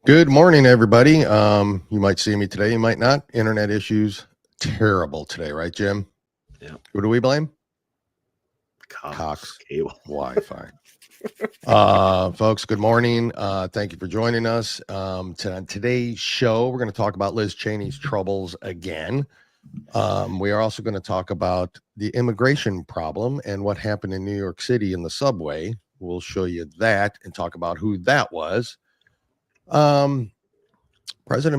Good morning, everybody. You might see me today, you might not. Internet issues, terrible today, right, Jim? Yeah. Who do we blame? Cox cable. Wi-Fi. Folks, good morning. Thank you for joining us. On today's show, we're going to talk about Liz Cheney's troubles again. We are also going to talk about the immigration problem and what happened in New York City in the subway. We'll show you that and talk about who that was. President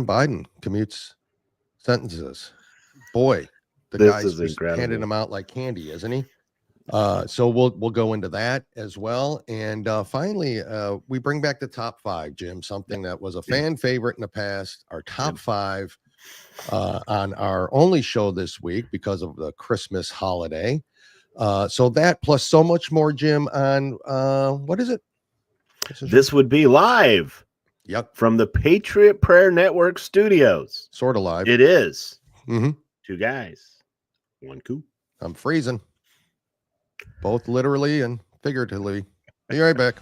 Biden commutes sentences. Boy, This guy's is just incredible. handing them out like candy, isn't he? So we'll go into that as well. And finally, we bring back the top five, Jim, something that was a fan favorite in the past, our top five on our only show this week because of the Christmas holiday. So that plus so much more, Jim, on what is it? This would be live. Yep. From the Patriot Prayer Network studios. Sort of live. It is. Mm-hmm. Two guys. One coup. I'm freezing. Both literally and figuratively. Be right back.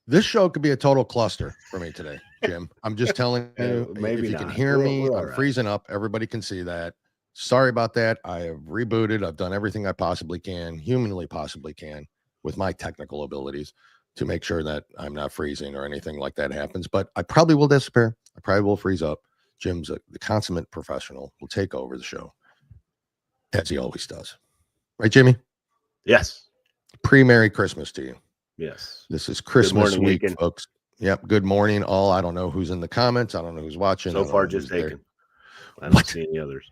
This show could be a total cluster for me today, Jim. I'm just telling you, Maybe if you not. can hear me, We're I'm freezing up. Everybody can see that. Sorry about that. I have rebooted. I've done everything I possibly can, humanly possibly can, with my technical abilities to make sure that I'm not freezing or anything like that happens. But I probably will disappear. I probably will freeze up. Jim's the consummate professional. Will take over the show, as he always does. Right, Jimmy? Yes. Pre-Merry Christmas to you. Yes. This is Christmas week, weekend. folks. Yep. Good morning, all. I don't know who's in the comments. I don't know who's watching. So far, just taken. I don't see any others.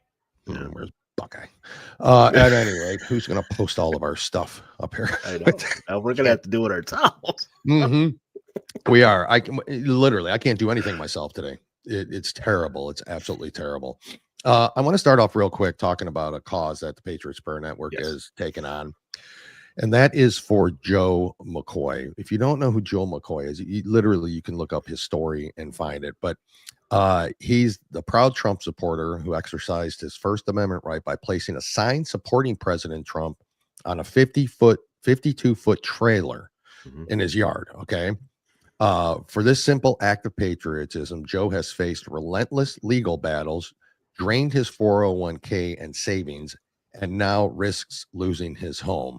Yeah. Where's Buckeye? At any rate, who's going to post all of our stuff up here? I know. We're going to have to do it ourselves. Mm-hmm. We are. I can't do anything myself today. It's terrible. It's absolutely terrible. I want to start off real quick talking about a cause that the Patriot Prayer Network has taken on. And that is for Joe McCoy. If you don't know who Joe McCoy is, you can look up his story and find it. But he's the proud Trump supporter who exercised his First Amendment right by placing a sign supporting President Trump on a 52-foot trailer in his yard. Okay. For this simple act of patriotism, Joe has faced relentless legal battles, drained his 401k and savings, and now risks losing his home.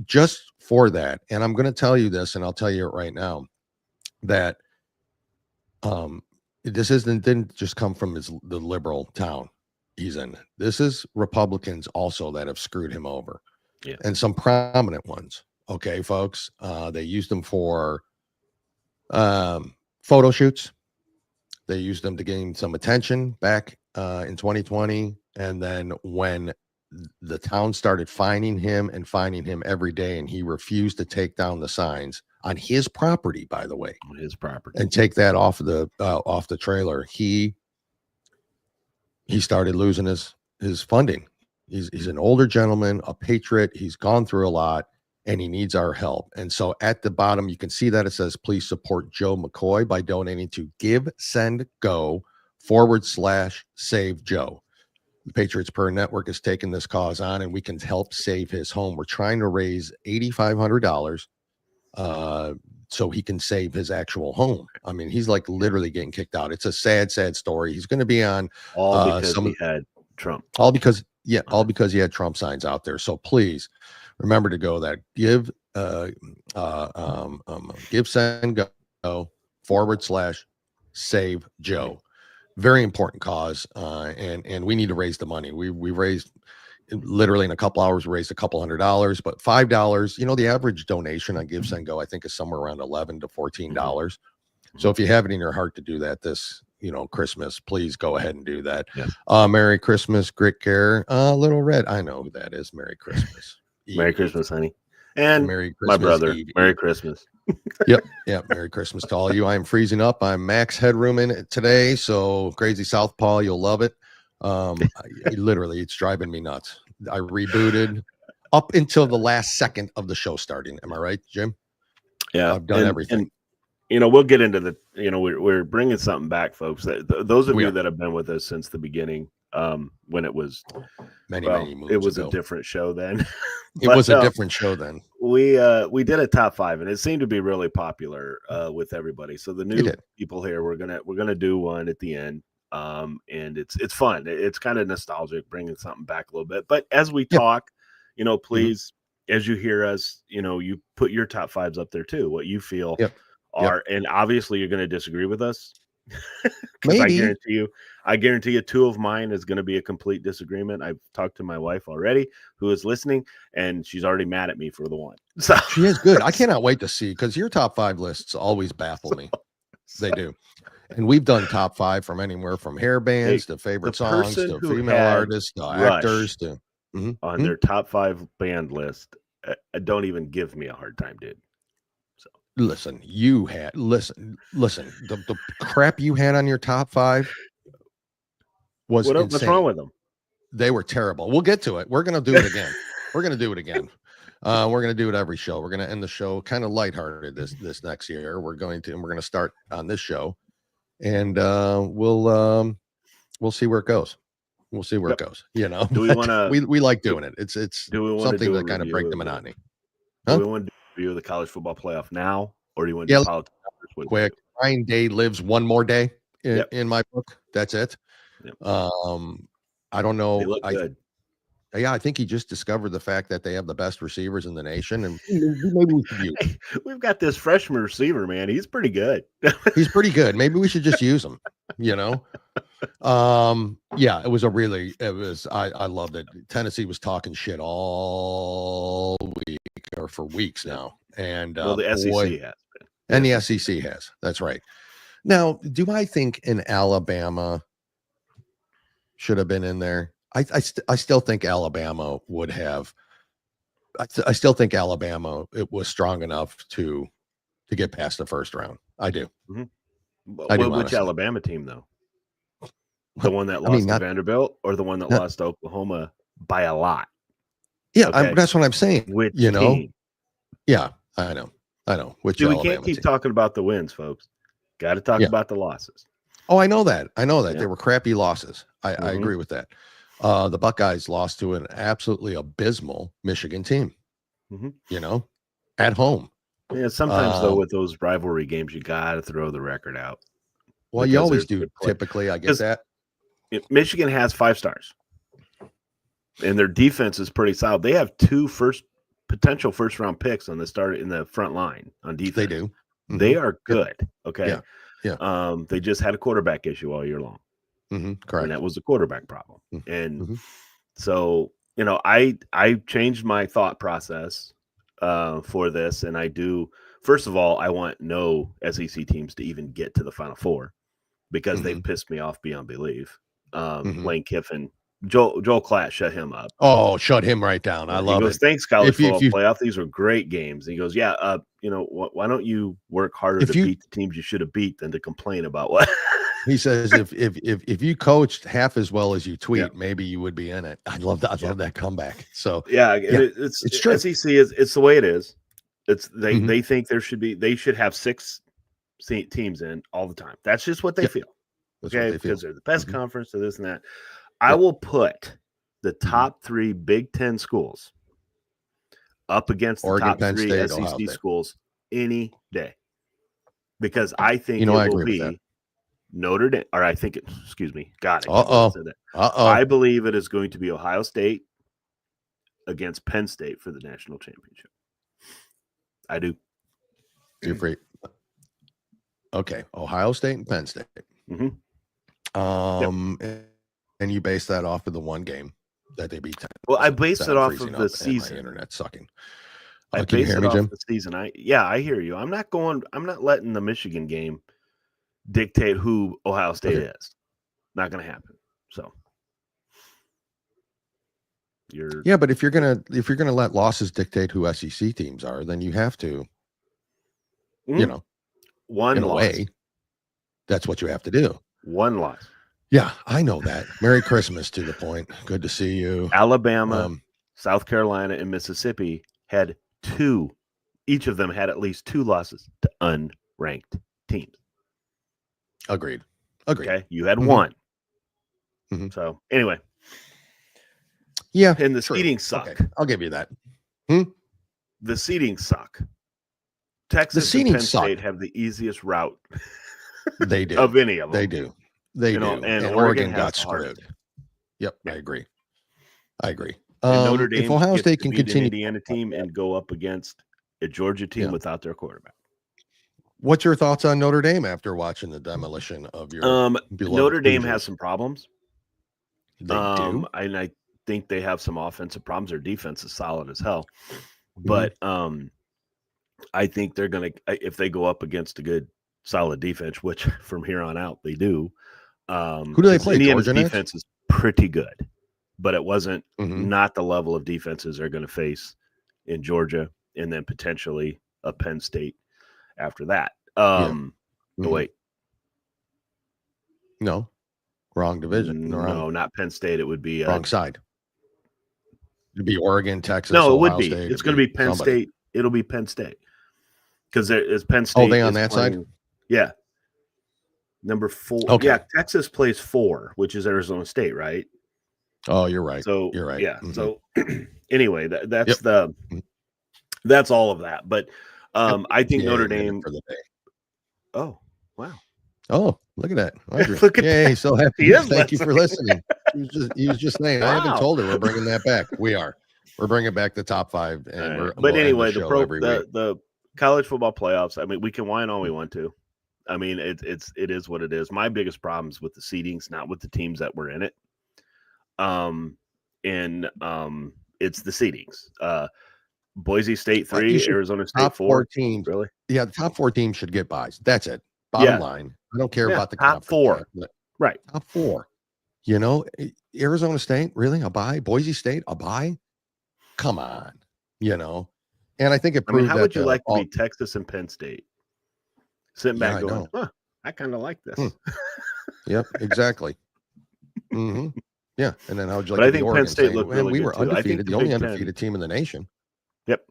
Just for that. And I'm going to tell you this, and I'll tell you it right now, that this didn't just come from the liberal town he's in. This is Republicans also that have screwed him over, and some prominent ones. Okay, folks. They used them for photo shoots. They used them to gain some attention back in 2020, and then when the town started fining him every day, and he refused to take down the signs on his property, by the way, and take that off the trailer. He started losing his funding. He's an older gentleman, a patriot. He's gone through a lot. and he needs our help. And so at the bottom, you can see that it says, please support Joe McCoy by donating to GiveSendGo/Save Joe. The Patriots Per Network has taken this cause on, and we can help save his home. We're trying to raise $8,500 so he can save his actual home. I mean, he's like literally getting kicked out. It's a sad, sad story. He's going to be on all because he had Trump. All because he had Trump signs out there. So please remember to go that GiveSendGo/Save Joe. Very important cause, and we need to raise the money. We raised literally in a couple hours, raised a couple $100, but $5. You know, the average donation on GiveSendGo I think is somewhere around $11 to $14. So if you have it in your heart to do that this Christmas, please go ahead and do that. Yes. Merry Christmas, Grit Care. Little Red, I know who that is. Merry Christmas. Merry Christmas, honey. And Merry Christmas, my brother. Eve. Merry Christmas. Yep. Merry Christmas to all of you. I'm freezing up. I'm max headroom in it today. So Crazy Southpaw, you'll love it. Literally, it's driving me nuts. I rebooted up until the last second of the show starting. Am I right, Jim? Yeah. I've done everything. And, we'll get into the, we're bringing something back, folks. Those of you that have been with us since the beginning, when it was many moons it was ago. a different show then. It was a different show then. We did a top 5, and it seemed to be really popular with everybody. So the new people here, we're gonna do one at the end, and it's fun. It's kind of nostalgic, bringing something back a little bit. But as we talk, please, as you hear us, you put your top 5s up there too. What you feel are, and obviously you're going to disagree with us. Maybe. I guarantee you 2 of mine is going to be a complete disagreement. I've talked to my wife already, who is listening, and she's already mad at me for the one. So she is good. I cannot wait to see, because your top 5 lists always baffle me. They do. And we've done top 5 from anywhere from hair bands to favorite songs to female artists to actors to on their top 5 band list. Don't even give me a hard time, dude. Listen, the crap you had on your top 5 was insane. What's wrong with them? They were terrible. We'll get to it. We're going to do it again. We're going to do it again. We're going to do it every show. We're going to end the show kind of lighthearted this next year. We're going to start on this show, and we'll see where it goes. We'll see where it goes. Do we want to? we like doing it. It's something that kind of break the monotony. Do we want to review the college football playoff now, or do you want to do politics quick? Ryan Day lives one more day in my book. That's it. I don't know. They look good. I think he just discovered the fact that they have the best receivers in the nation, and maybe we should use him. We've got this freshman receiver, man. He's pretty good. He's pretty good. Maybe we should just use him. It was I loved it. Tennessee was talking shit all week or for weeks now, and the SEC has been. And the SEC has. That's right. Now, do I think an Alabama should have been in there? I still think Alabama would have. I still think Alabama it was strong enough to get past the first round. I do. I do. Which Alabama team though? The one that lost to Vanderbilt, or the one that lost to Oklahoma by a lot? Yeah, that's what I'm saying. Which team? Yeah, I know. Which we can't keep talking about the wins, folks. Got to talk about the losses. Oh, I know that. They were crappy losses. I agree with that. The Buckeyes lost to an absolutely abysmal Michigan team. At home. Yeah, sometimes though with those rivalry games, you got to throw the record out. Well, you always do. Typically, I get that. Michigan has 5 stars, and their defense is pretty solid. They have 2 potential first-round picks on the front line on defense. They do. They are good. Okay. Yeah. They just had a quarterback issue all year long. Correct. And that was the quarterback problem. And so, I changed my thought process for this, and I do. First of all, I want no SEC teams to even get to the Final Four because they've pissed me off beyond belief. Lane Kiffin, Joel Klatt, shut him up. Oh, shut him right down. I love it. Thanks, college football playoff. These were great games. And he goes, why don't you work harder to beat the teams you should have beat than to complain about what? He says if you coached half as well as you tweet, maybe you would be in it. I love that. I love that comeback. So it's true. SEC it's the way it is. It's they think they should have 6 teams in all the time. That's just what they feel. Okay, because they're the best conference to this and that. I will put the top 3 Big Ten schools up against the Oregon, top Penn 3 State, SEC schools any day, because I think it I will agree with be that. Notre Dame, or I think it. Excuse me, God, Uh-oh. I believe it is going to be Ohio State against Penn State for the national championship. I do. You're free. Okay, Ohio State and Penn State. And you base that off of the one game that they beat. Well, I base it off of the season. My internet's sucking. I can you hear me, Jim? The season. I hear you. I'm not letting the Michigan game dictate who Ohio State is. Not going to happen. So but if you're gonna let losses dictate who SEC teams are, then you have to, one in loss. A way, that's what you have to do. One loss. Yeah, I know that. Merry Christmas to the point. Good to see you. Alabama, South Carolina, and Mississippi had 2. Each of them had at least 2 losses to unranked teams. Agreed. Okay, you had 1. So anyway, and the seedings suck. Okay, I'll give you that. The seedings suck. Texas and Penn State have the easiest route. They do. Of any of them. They do. They do. And Oregon got screwed. Yep, I agree. Notre Dame, if Ohio State can continue, an Indiana team and go up against a Georgia team without their quarterback. What's your thoughts on Notre Dame after watching the demolition of your Notre Dame has some problems. They do. And I think they have some offensive problems. Their defense is solid as hell. But I think they're going to, if they go up against a good, solid defense, which from here on out they do. Who do they play? Indiana's defense is pretty good, but it wasn't not the level of defenses they're going to face in Georgia, and then potentially a Penn State after that. Wait. No. Wrong division. No, not Penn State. It would be wrong side. It'd be Oregon, Texas. No, it Ohio would be. State, it's going to be Penn State. It'll be Penn State because there is Penn State. Oh, they on that side? Yeah. Number 4. Okay. Yeah, Texas plays 4, which is Arizona State, right? Oh, you're right. So you're right. Yeah. So anyway, that's all of that. But I think Notre Dame. For the day. Oh, wow. Oh, look at that. Look at Yay, that. so happy. Thank you for listening. He was just saying, I haven't told her we're bringing that back. We are. We're bringing back the top 5. And but anyway, the college football playoffs, I mean, we can whine all we want to. I mean, it is what it is. My biggest problems with the seedings, not with the teams that were in it. It's the seedings. Boise State 3, Arizona State 4 teams. Really? Yeah, the top 4 teams should get buys. That's it. Bottom line. I don't care about the top 4. Right. Top 4. Arizona State, really? A buy? Boise State, a buy? Come on. And I think it proved how would you like to be Texas and Penn State? Sitting back going, I kind of like this. Yep, exactly. Yeah, and then how would you like but to I think Oregon Penn State looked really we good were too. undefeated, the only undefeated team in the nation. Yep.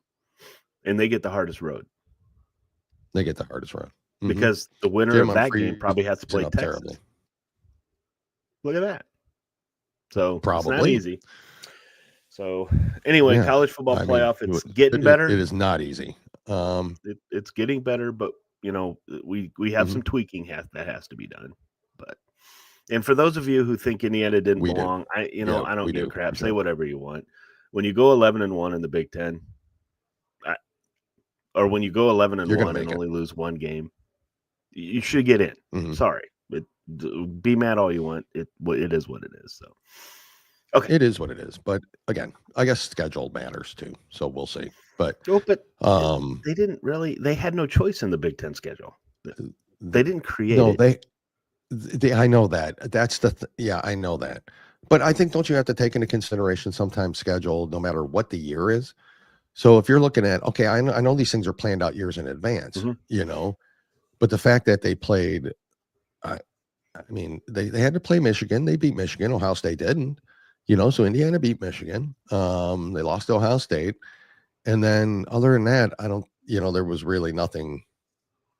And they get the hardest road. They get the hardest road. Because the winner of that game probably has to play Texas. Terribly. Look at that. So probably it's not easy. So anyway, college football playoff, it's getting better. It is not easy. It's getting better, but we have some tweaking that has to be done. But and for those of you who think Indiana didn't belong, I don't give a crap. Say whatever you want. When you go 11-1 in the Big Ten, or when you go 11-1 and only lose 1 game, you should get in. Sorry, be mad all you want. It is what it is. So, okay, it is what it is. But again, I guess schedule matters too. So we'll see. But they didn't really. They had no choice in the Big Ten schedule. They didn't create. No, I know that. That's I know that. But I think don't you have to take into consideration sometimes schedule, no matter what the year is. So if you're looking at I know these things are planned out years in advance. But the fact that they played I mean, they had to play Michigan. They beat Michigan. Ohio State didn't, so Indiana beat Michigan. They lost to Ohio State. And then other than that, I don't, there was really nothing.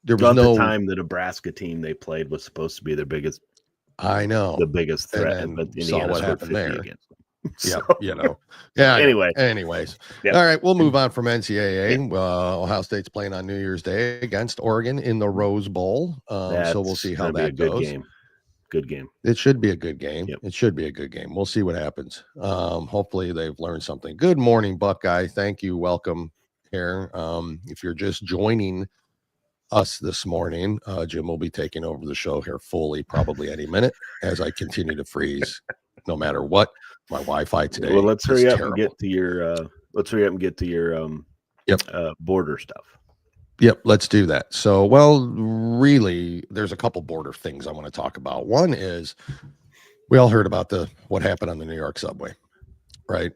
There was no time the Nebraska team they played was supposed to be their biggest. I know the biggest threat, and but Indiana saw what happened there. Against them. Yeah, So, yeah. Anyways, all right, we'll move on from NCAA. Ohio State's playing on New Year's Day against Oregon in the Rose Bowl. So we'll see how that goes. Good game. It should be a good game. Yep. It should be a good game. We'll see what happens. Hopefully they've learned something. Good morning, Buckeye. Thank you. Welcome here. If you're just joining us this morning, Jim will be taking over the show here fully, probably any minute, as I continue to freeze no matter what. My Wi-Fi today. Well, let's hurry up and get to your border stuff. Yep, let's do that. So, well, really, there's a couple border things I want to talk about. One is we all heard about what happened on the New York subway, right?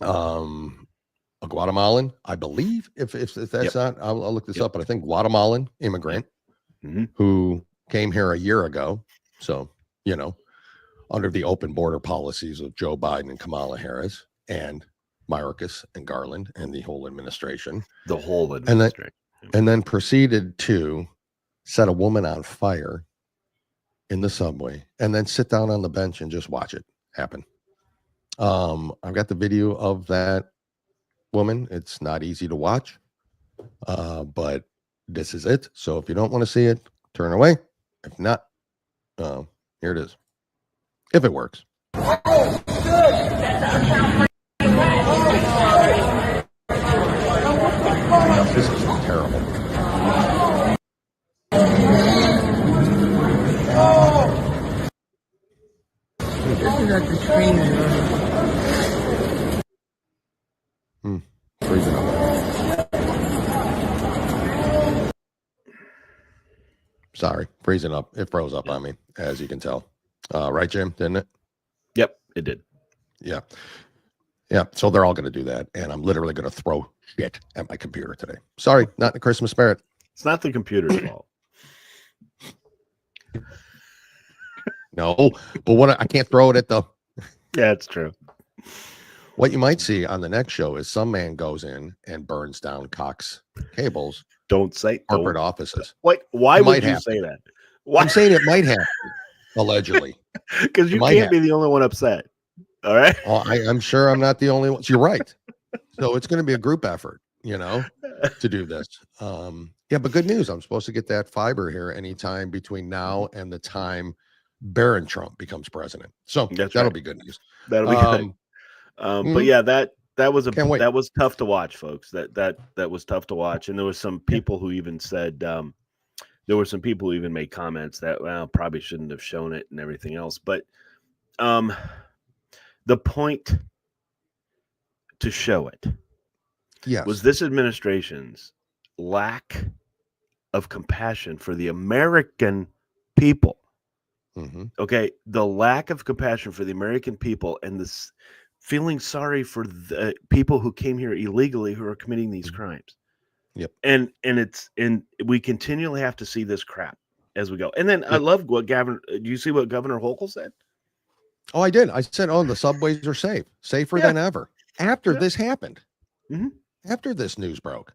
A Guatemalan, I believe, if that's not, I'll look this up, but I think Guatemalan immigrant who came here a year ago. So, under the open border policies of Joe Biden and Kamala Harris and Mayorkas and Garland and the whole administration. And then proceeded to set a woman on fire in the subway and then sit down on the bench and just watch it happen. I've got the video of that woman. It's not easy to watch, but this is it. So if you don't want to see it, turn away. If not, here it is. If it works. This is terrible. This is at the train. Freezing up. Sorry, freezing up. It froze up on me, as you can tell. Right, Jim? Didn't it? Yep, it did. Yeah. Yeah. So they're all going to do that. And I'm literally going to throw shit at my computer today. Sorry, not in the Christmas spirit. It's not the computer's fault. No, but I can't throw it at the. Yeah, it's true. What you might see on the next show is some man goes in and burns down Cox cables. Don't say corporate offices. What? Why would you say that? I'm saying it might happen, allegedly. Because you can't be the only one upset. All right. Well, I'm sure I'm not the only one. You're right. So it's going to be a group effort, to do this. Yeah, but good news. I'm supposed to get that fiber here anytime between now and the time Barron Trump becomes president. So that'll be good news. That'll be good. But yeah, that was tough to watch, folks. That was tough to watch. And there was some people who even said, there were some people who even made comments that, well, probably shouldn't have shown it and everything else. But the point to show it was this administration's lack of compassion for the American people. Mm-hmm. Okay, the lack of compassion for the American people and this feeling sorry for the people who came here illegally who are committing these crimes. Yep. And we continually have to see this crap as we go. And then I love what do you see what Governor Hochul said? Oh, I did. I said, the subways are safer than ever. After this happened, after this news broke,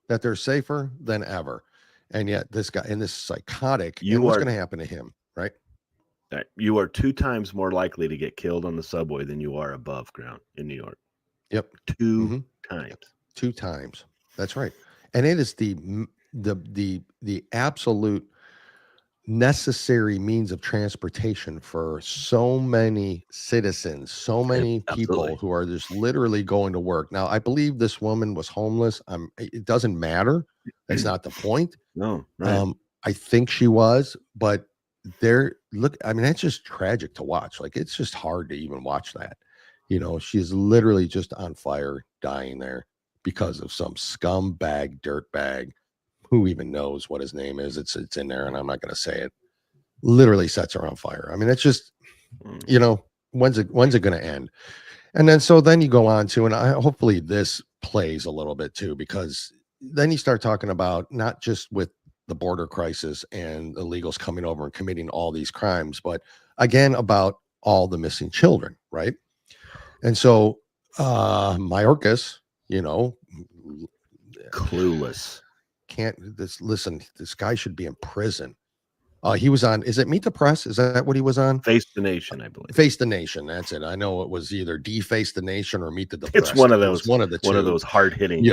that they're safer than ever. And yet this guy and this psychotic, what's going to happen to him, right? You are 2 times more likely to get killed on the subway than you are above ground in New York. Yep. 2 times. 2 times. That's right. And it is the absolute necessary means of transportation for so many citizens, so many people who are just literally going to work. Now, I believe this woman was homeless. It doesn't matter. That's not the point. No. Right. I think she was, but that's just tragic to watch. Like, it's just hard to even watch that. She's literally just on fire, dying there because of some scumbag, dirtbag, who even knows what his name is. It's in there, and I'm not going to say it. Literally sets her on fire. I mean, it's just, when's it going to end? And then you go on to, and hopefully this plays a little bit too, because then you start talking about not just with the border crisis and illegals coming over and committing all these crimes, but again, about all the missing children, right? And so Mayorkas, clueless. This guy should be in prison. He was on, is it Meet the Press? Is that what he was on? Face the Nation, I believe. Face the Nation. That's it. I know it was either Deface the Nation or Meet the Press. It's one of those. One of the two. One of those hard-hitting,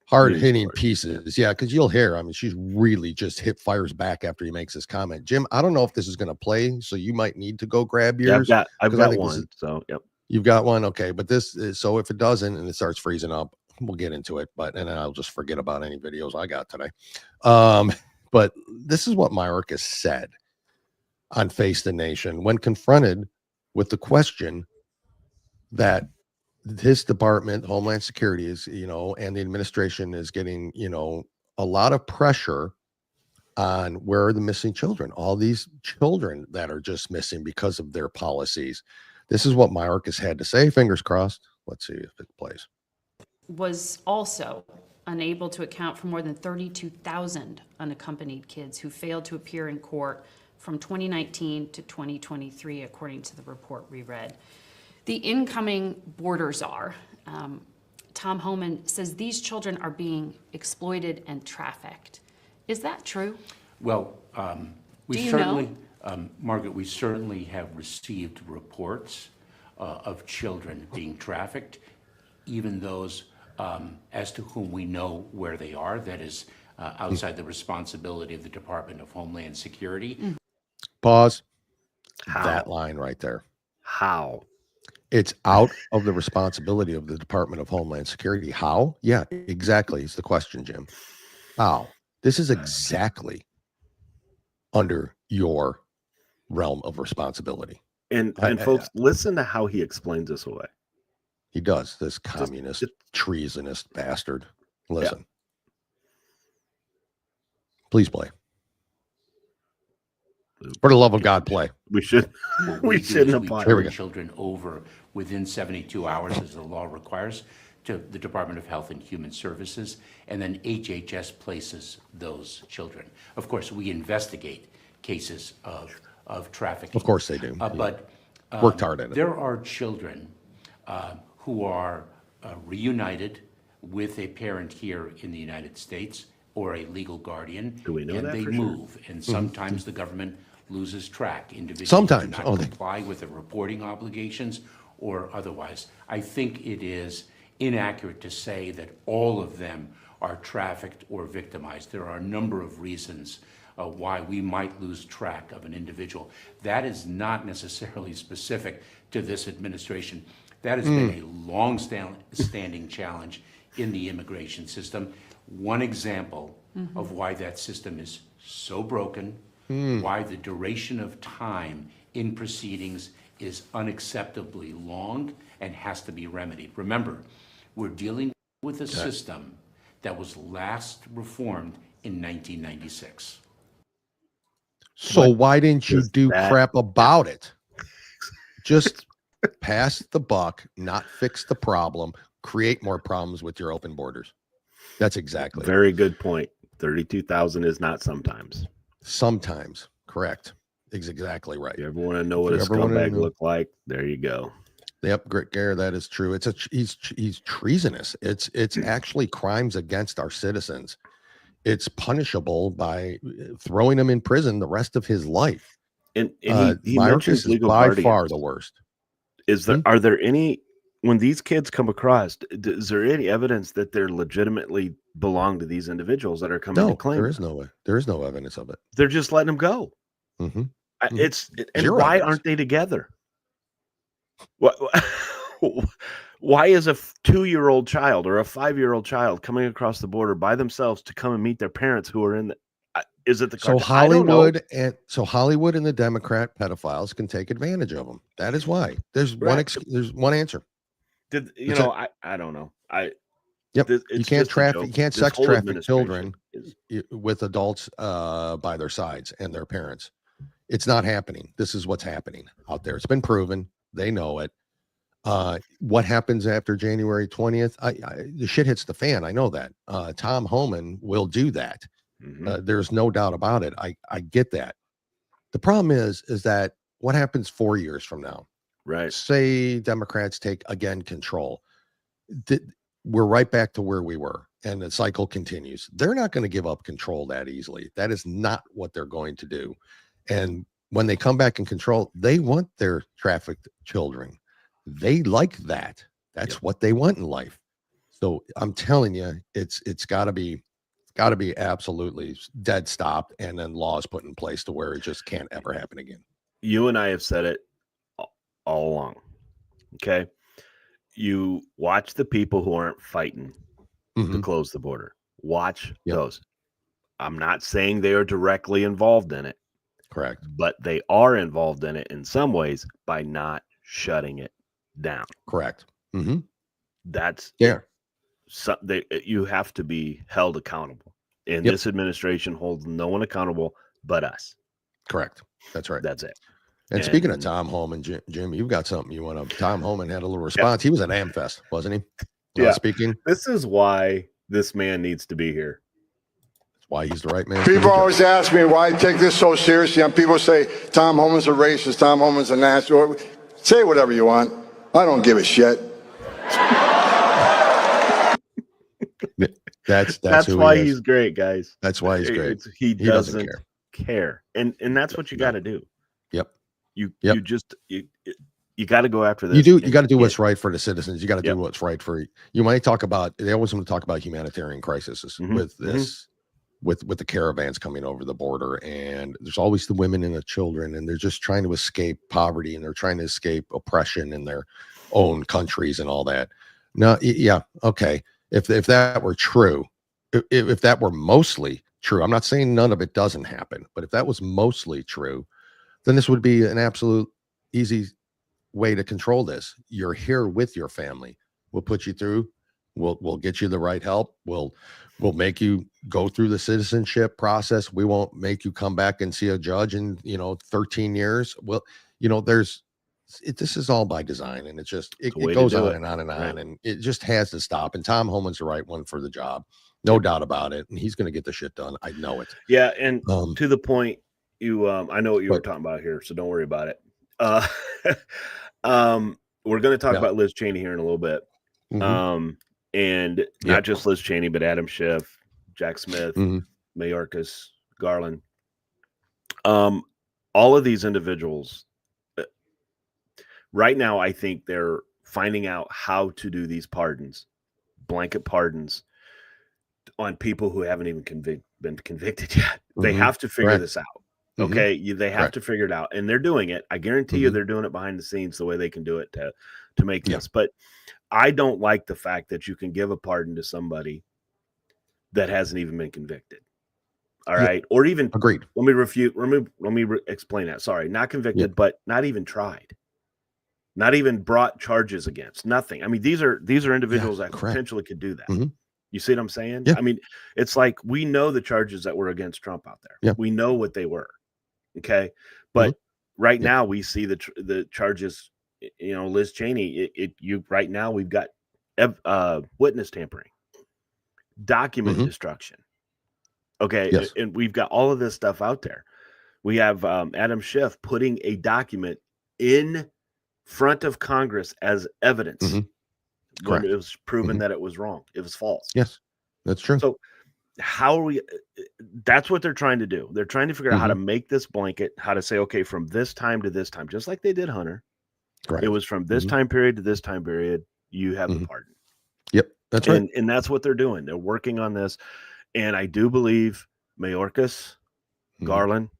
hard-hitting pieces. Yeah, because you'll hear. I mean, she's really just fires back after he makes his comment. Jim, I don't know if this is going to play, so you might need to go grab yours. Yeah, I've got one. So, yep. You've got one, okay. But this is, so if it doesn't and it starts freezing up, we'll get into it. And then I'll just forget about any videos I got today. But this is what Mayorkas said on Face the Nation when confronted with the question that his department, Homeland Security, is, and the administration is getting, a lot of pressure on where are the missing children, all these children that are just missing because of their policies. This is what Mayorkas had to say. Fingers crossed. Let's see if it plays. Was also unable to account for more than 32,000 unaccompanied kids who failed to appear in court from 2019 to 2023, according to the report we read. The incoming border czar, Tom Homan, says these children are being exploited and trafficked. Is that true? Well, we certainly, Margaret, we certainly have received reports of children being trafficked, even those as to whom we know where they are. That is outside the responsibility of the Department of Homeland Security. Pause. How? That line right there. How? It's out of the responsibility of the Department of Homeland Security. How? Yeah, exactly. Is the question, Jim. How? This is exactly under your realm of responsibility. And folks, listen to how he explains this away. He does, this communist, treasonous bastard. Listen. Yeah. Please play. For the love of God, play. We shouldn't apply. Here we go. Children over within 72 hours, as the law requires, to the Department of Health and Human Services, and then HHS places those children. Of course, we investigate cases of trafficking. Of course they do. But worked hard at it. There are children who are reunited with a parent here in the United States or a legal guardian. Do we know and that they for move, and sometimes the government loses track. Individuals sometimes do not comply with the reporting obligations or otherwise. I think it is inaccurate to say that all of them are trafficked or victimized. There are a number of reasons why we might lose track of an individual. That is not necessarily specific to this administration. That has been a long-standing challenge in the immigration system. One example of why that system is so broken, why the duration of time in proceedings is unacceptably long and has to be remedied. Remember, we're dealing with a system that was last reformed in 1996. So why didn't you do crap about it? Just pass the buck, not fix the problem, create more problems with your open borders. That's exactly. Very good point. 32,000 is not sometimes. Sometimes, correct. Is exactly right. You ever want to know what a scumbag look like? There you go. Yep, Gare, that is true. He's treasonous. It's actually crimes against our citizens. It's punishable by throwing him in prison the rest of his life. And he mentions legal by guardians. far the worst. Is there are there any, when these kids come across, is there any evidence that they're legitimately belong to these individuals that are coming to claim? There is no evidence of it. They're just letting them go. Mm-hmm. Why aren't they together? Why is a 2-year-old child or a 5-year-old child coming across the border by themselves to come and meet their parents who are in the? Is it the so Hollywood and the Democrat pedophiles can take advantage of them? That is why. There's one answer. I don't know. You can't traffic. You can't sex traffic children with adults by their sides and their parents. It's not happening. This is what's happening out there. It's been proven. They know it. What happens after January 20th? The shit hits the fan. I know that. Tom Homan will do that. There's no doubt about it. I get that. The problem is that what happens 4 years from now? Right. Say Democrats take again control. We're right back to where we were, and the cycle continues. They're not going to give up control that easily. That is not what they're going to do. And when they come back in control, they want their trafficked children. They like that. That's what they want in life. So I'm telling you, it's got to be absolutely dead stopped, and then laws put in place to where it just can't ever happen again. You and I have said it all along. Okay. You watch the people who aren't fighting to close the border. Watch those. I'm not saying they are directly involved in it. Correct. But they are involved in it in some ways by not shutting it down. Correct. That's you have to be held accountable. And this administration holds no one accountable but us. Correct. That's right. That's it. And speaking of Tom Homan, Jim, you've got something you want to. Tom Homan had a little response. He was at AmFest, wasn't he? Speaking. This is why this man needs to be here. That's why he's the right man. People always ask me why I take this so seriously. And people say Tom Homan's a racist. Tom Homan's a national. Say whatever you want. I don't give a shit. That's why he's great, guys. That's why he's great. He doesn't care. And that's what you got to do. Yep. You got to go after this. You got to do what's right for the citizens. You got to do what's right for you. Might talk about, they always want to talk about humanitarian crises with this, with the caravans coming over the border, and there's always the women and the children, and they're just trying to escape poverty, and they're trying to escape oppression in their own countries and all that. No, okay. If that were true, if that were mostly true, I'm not saying none of it doesn't happen, but if that was mostly true, then this would be an absolute easy way to control this. You're here with your family. We'll put you through. We'll get you the right help. We'll make you go through the citizenship process. We won't make you come back and see a judge in 13 years. Well, this is all by design, and it goes on and on and on, and it just has to stop. And Tom Homan's the right one for the job, no doubt about it. And he's going to get the shit done. I know it. Yeah, and to the point, I know what you were talking about here, so don't worry about it. We're going to talk about Liz Cheney here in a little bit. And not just Liz Cheney, but Adam Schiff, Jack Smith, Mayorkas, Garland. All of these individuals, right now, I think they're finding out how to do these pardons, blanket pardons, on people who haven't even been convicted yet. They have to figure this out. Okay, they have to figure it out, and they're doing it. I guarantee you, they're doing it behind the scenes the way they can do it to make this. But I don't like the fact that you can give a pardon to somebody that hasn't even been convicted. All right, or even agreed. Let me explain that. Sorry, not convicted, but not even tried, not even brought charges against. Nothing. I mean, these are individuals that potentially could do that. You see what I'm saying? Yeah. I mean, it's like we know the charges that were against Trump out there. Yeah. We know what they were. Okay, but right now we see the charges. Liz Cheney. Right now we've got witness tampering, document destruction. Okay, and we've got all of this stuff out there. We have Adam Schiff putting a document in front of Congress as evidence when it was proven that it was wrong. It was false. Yes, that's true. So how are we? That's what they're trying to do. They're trying to figure out how to make this blanket, how to say, okay, from this time to this time, just like they did Hunter. Right. It was from this time period to this time period. You have the pardon. Yep, that's right. And that's what they're doing. They're working on this. And I do believe Mayorkas, Garland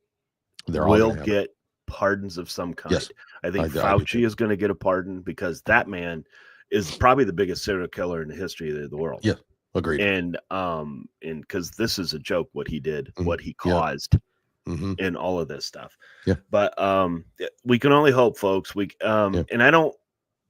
will get pardons of some kind. Yes. I think Fauci is going to get a pardon because that man is probably the biggest serial killer in the history of the world. Yeah, agreed. And because this is a joke, what he did, what he caused, and all of this stuff. Yeah. But we can only hope, folks. And I don't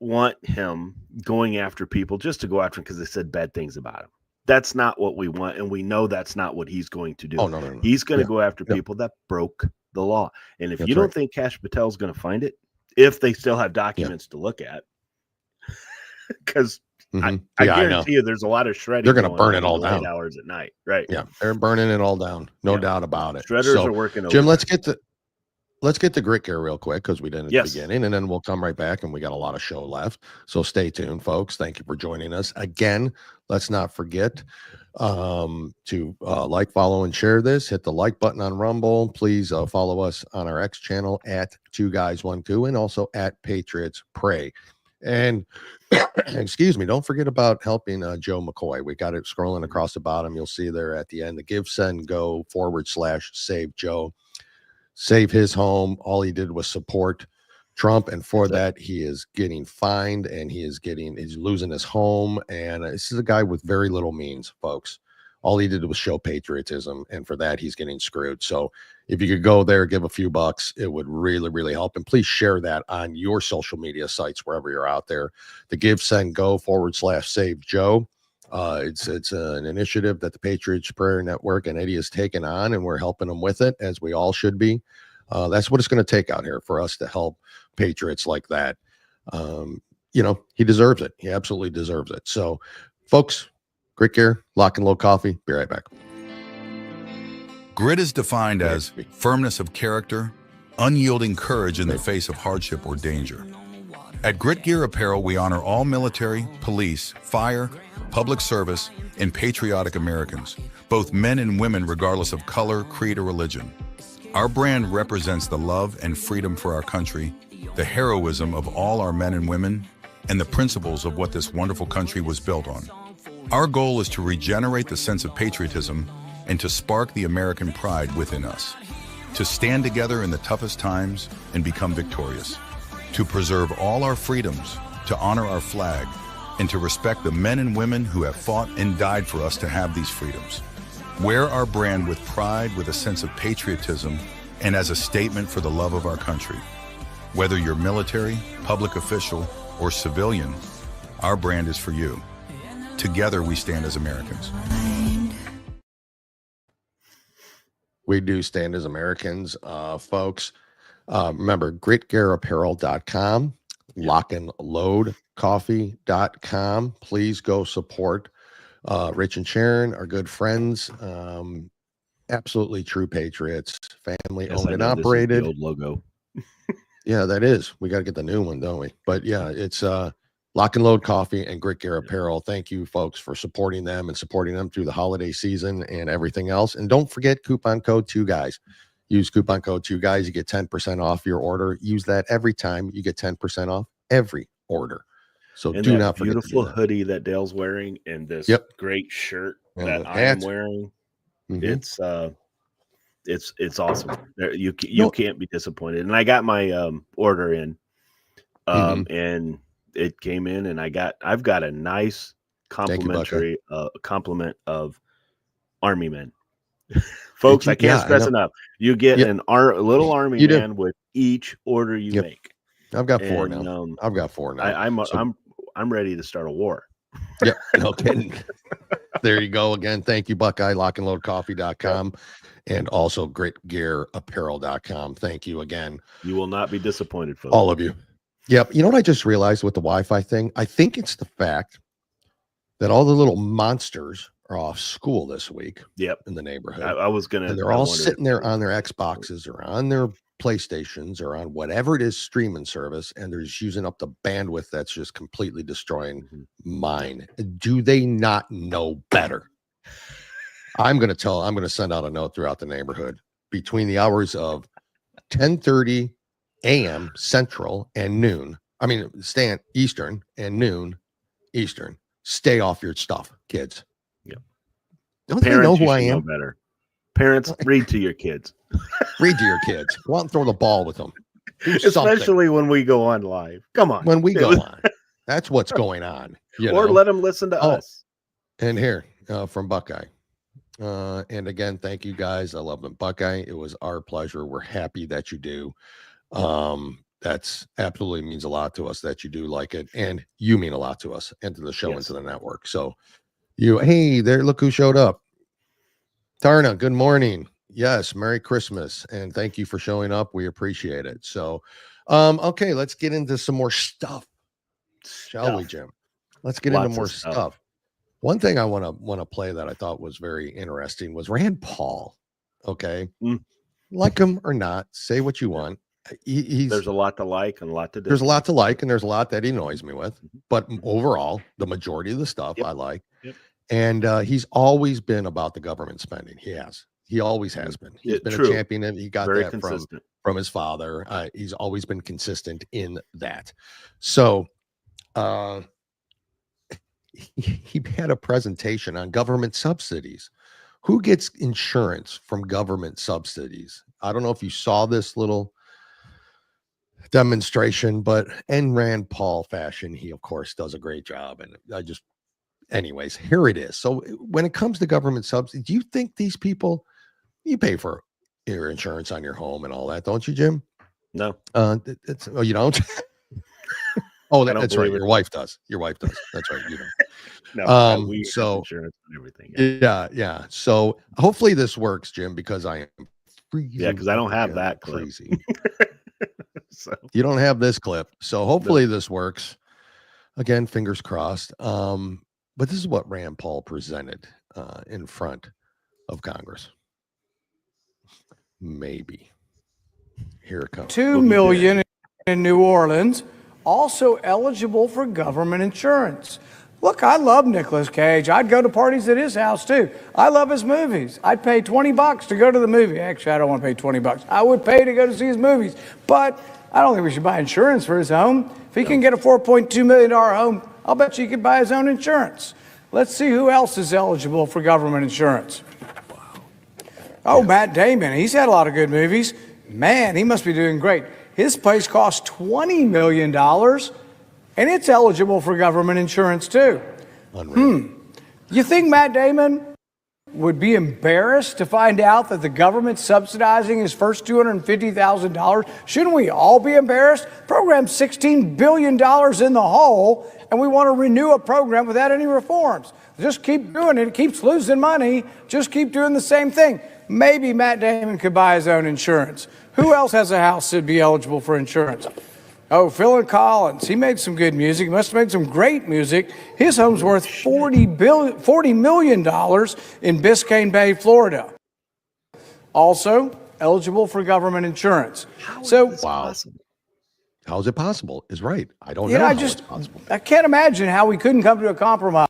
want him going after people just to go after him because they said bad things about him. That's not what we want, and we know that's not what he's going to do. Oh, no. He's going to go after people that broke the law. And if you don't think Kash Patel is going to find it, if they still have documents to look at, because I I know. guarantee you there's a lot of shredding. They're going to going burn on it in all the late down. hours at night. Right. Yeah, they're burning it all down. No Yeah. doubt about it. Shredders So, are working Jim, overtime. let's get the grit gear real quick because we didn't at Yes. the beginning, and then we'll come right back and we got a lot of show left. So stay tuned, folks. Thank you for joining us again. Let's not forget to like, follow, and share this. Hit the like button on Rumble. Please follow us on our X channel at 2guys1coup and also at Patriots Pray. And excuse me, don't forget about helping Joe McCoy. We got it scrolling across the bottom. You'll see there at the end the give, send, go /save Joe. Save his home. All he did was support Trump, and for that he is getting fined, and he's losing his home. And this is a guy with very little means, folks. All he did was show patriotism, and for that he's getting screwed. So if you could go there, give a few bucks, it would really, really help. And please share that on your social media sites wherever you're out there. The give, send, go /save Joe. It's an initiative that the Patriots Prayer Network and Eddie has taken on, and we're helping them with it, as we all should be. That's what it's going to take out here for us to help patriots like that. He deserves it. He absolutely deserves it. So, folks, grit gear, lock and load coffee. Be right back. Grit is defined as firmness of character, unyielding courage in the face of hardship or danger. At Grit Gear Apparel, we honor all military, police, fire, public service, and patriotic Americans, both men and women regardless of color, creed, or religion. Our brand represents the love and freedom for our country, the heroism of all our men and women, and the principles of what this wonderful country was built on. Our goal is to regenerate the sense of patriotism and to spark the American pride within us, to stand together in the toughest times and become victorious, to preserve all our freedoms, to honor our flag, and to respect the men and women who have fought and died for us to have these freedoms. Wear our brand with pride, with a sense of patriotism, and as a statement for the love of our country. Whether you're military, public official, or civilian, our brand is for you. Together we stand as Americans. We do stand as Americans, folks. Remember, gritgearapparel.com, lockandloadcoffee.com. Please go support Rich and Sharon, our good friends, absolutely true patriots, family owned and operated. The old logo. Yeah, that is. We got to get the new one, don't we? But yeah, it's Lock and Load Coffee and Grit Gear Apparel. Thank you, folks, for supporting them and supporting them through the holiday season and everything else. And don't forget coupon code 2guys. Use coupon code 2guys. You get 10% off your order. Use that every time. You get 10% off every order. So and do that not forget beautiful hoodie that Dale's wearing and this great shirt that I am wearing. It's awesome. You can't be disappointed. And I got my order in, and it came in, and I've got a nice complimentary compliment of Army men. Folks, I can't stress enough. You get a little Army man with each order you make. I've got 4 now. I've got 4 now. I'm ready to start a war. Yep, no kidding. There you go again. Thank you, Buckeye. Lockandloadcoffee.com and also gritgearapparel.com. Thank you again. You will not be disappointed, folks. All of you. Yep. You know what I just realized with the Wi-Fi thing? I think it's the fact that all the little monsters are off school this week. Yep. In the neighborhood. I was gonna. And they're all sitting there on their Xboxes or on their PlayStations or on whatever it is streaming service, and they're just using up the bandwidth that's just completely destroying mine. Do they not know better? I'm going to send out a note throughout the neighborhood between the hours of 10:30 a.m. Central and noon. I mean, stand Eastern and noon Eastern. Stay off your stuff, kids. Yep. Don't they know who I am? Know better. Parents, read to your kids. Read to your kids. Go out and throw the ball with them. Especially when we go on live. Come on. When we go on. That's what's going on. Or let them listen to us. And here from Buckeye. And again, thank you guys. I love them. Buckeye, it was our pleasure. We're happy that you do. That's absolutely means a lot to us that you do like it. And you mean a lot to us and to the show and to the network. So hey, there, look who showed up. Tarna, good morning. Yes, Merry Christmas. And thank you for showing up. We appreciate it. So, okay, let's get into some more stuff. Shall we, Jim? let's get into more stuff. One thing I want to play that I thought was very interesting was Rand Paul. Okay. Like him or not, say what you want. There's a lot to like and a lot to dislike. There's a lot to like and there's a lot that he annoys me with. But overall, the majority of the stuff I like. And he's always been about the government spending. He always has been. He's been a champion, and he got very that from his father. He's always been consistent in that. So he had a presentation on government subsidies. Who gets insurance from government subsidies? I don't know if you saw this little demonstration, but in Rand Paul fashion, he of course does a great job. And anyways, here it is. So when it comes to government subsidies, do you think these people, you pay for your insurance on your home and all that, don't you, Jim? No. You don't? Oh, that's right. Your wife does. That's right. You don't. No, we have insurance and everything. Yeah. So hopefully this works, Jim, because I am freezing. Yeah, because I don't have that crazy. So you don't have this clip. So hopefully this works. Again, fingers crossed. But this is what Rand Paul presented in front of Congress. Maybe. Here it comes. 2 million in New Orleans, also eligible for government insurance. Look, I love Nicolas Cage. I'd go to parties at his house too. I love his movies. I'd pay $20 to go to the movie. Actually, I don't want to pay $20. I would pay to go to see his movies. But I don't think we should buy insurance for his home. If he can get a $4.2 million home, I'll bet you he could buy his own insurance. Let's see who else is eligible for government insurance. Oh, Matt Damon. He's had a lot of good movies. Man, he must be doing great. His place costs $20 million, and it's eligible for government insurance too. You think Matt Damon would be embarrassed to find out that the government's subsidizing his first $250,000? Shouldn't we all be embarrassed? Program's $16 billion in the hole, and we want to renew a program without any reforms. Just keep doing it. It keeps losing money. Just keep doing the same thing. Maybe Matt Damon could buy his own insurance. Who else has a house that'd be eligible for insurance? Oh, Phil Collins. He made some good music. He must have made some great music. His home's worth $40 million in Biscayne Bay, Florida. Also eligible for government insurance. Wow. How is it possible? Is right. I don't know how it's possible. I can't imagine how we couldn't come to a compromise.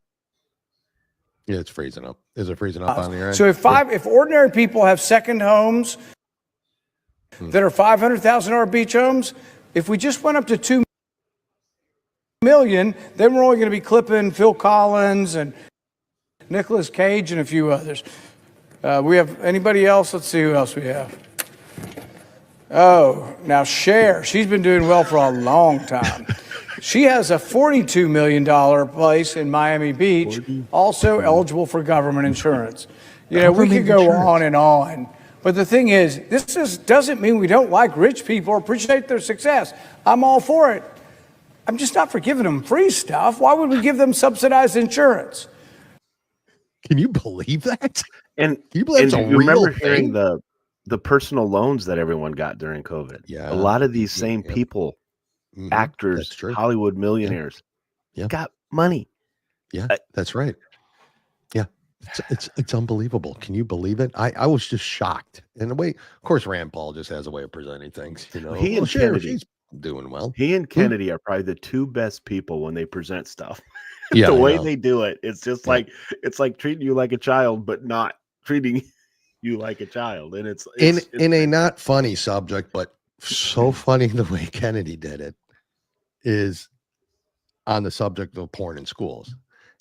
Yeah, it's freezing up. Is it freezing up on the end? So if ordinary people have second homes that are $500,000 beach homes, if we just went up to 2 million, then we're only going to be clipping Phil Collins and Nicolas Cage and a few others. We have anybody else? Let's see who else we have. Oh, now Cher. She's been doing well for a long time. She has a $42 million place in Miami Beach, also eligible for government insurance. You know, we could go on and on. But the thing is, doesn't mean we don't like rich people or appreciate their success. I'm all for it. I'm just not for giving them free stuff. Why would we give them subsidized insurance? Can you believe that? And you remember hearing the personal loans that everyone got during COVID? Yeah. A lot of these same people, actors, Hollywood millionaires, got money. Yeah, that's right. Yeah. It's unbelievable. Can you believe it? I was just shocked. In a way, of course, Rand Paul just has a way of presenting things. You know, he and Kennedy, she's doing well. He and Kennedy are probably the two best people when they present stuff. The way they do it, it's just like it's like treating you like a child, but not treating you like a child. And it's in a not funny subject, but so funny the way Kennedy did it is on the subject of porn in schools.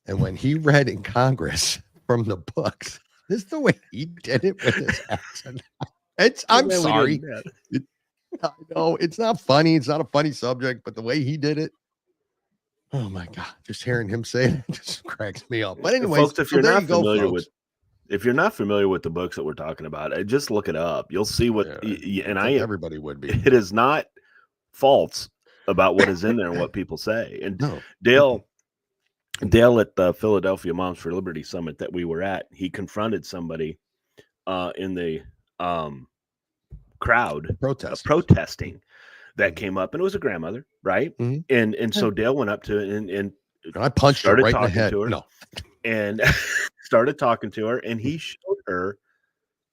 And when he read in Congress from the books, this is the way he did it with his accent. I'm sorry. I know it's not funny. It's not a funny subject, but the way he did it, oh my God, just hearing him say it just cracks me up. But anyway, folks, if you're not familiar with the books that we're talking about, just look it up. You'll see what, everybody would be. It is not false about what is in there and what people say. And Dale at the Philadelphia Moms for Liberty Summit that we were at, he confronted somebody in the crowd protesting that came up, and it was a grandmother, right? And so Dale went up to and And I punched her right in the head. To her, no, and started talking to her, and he showed her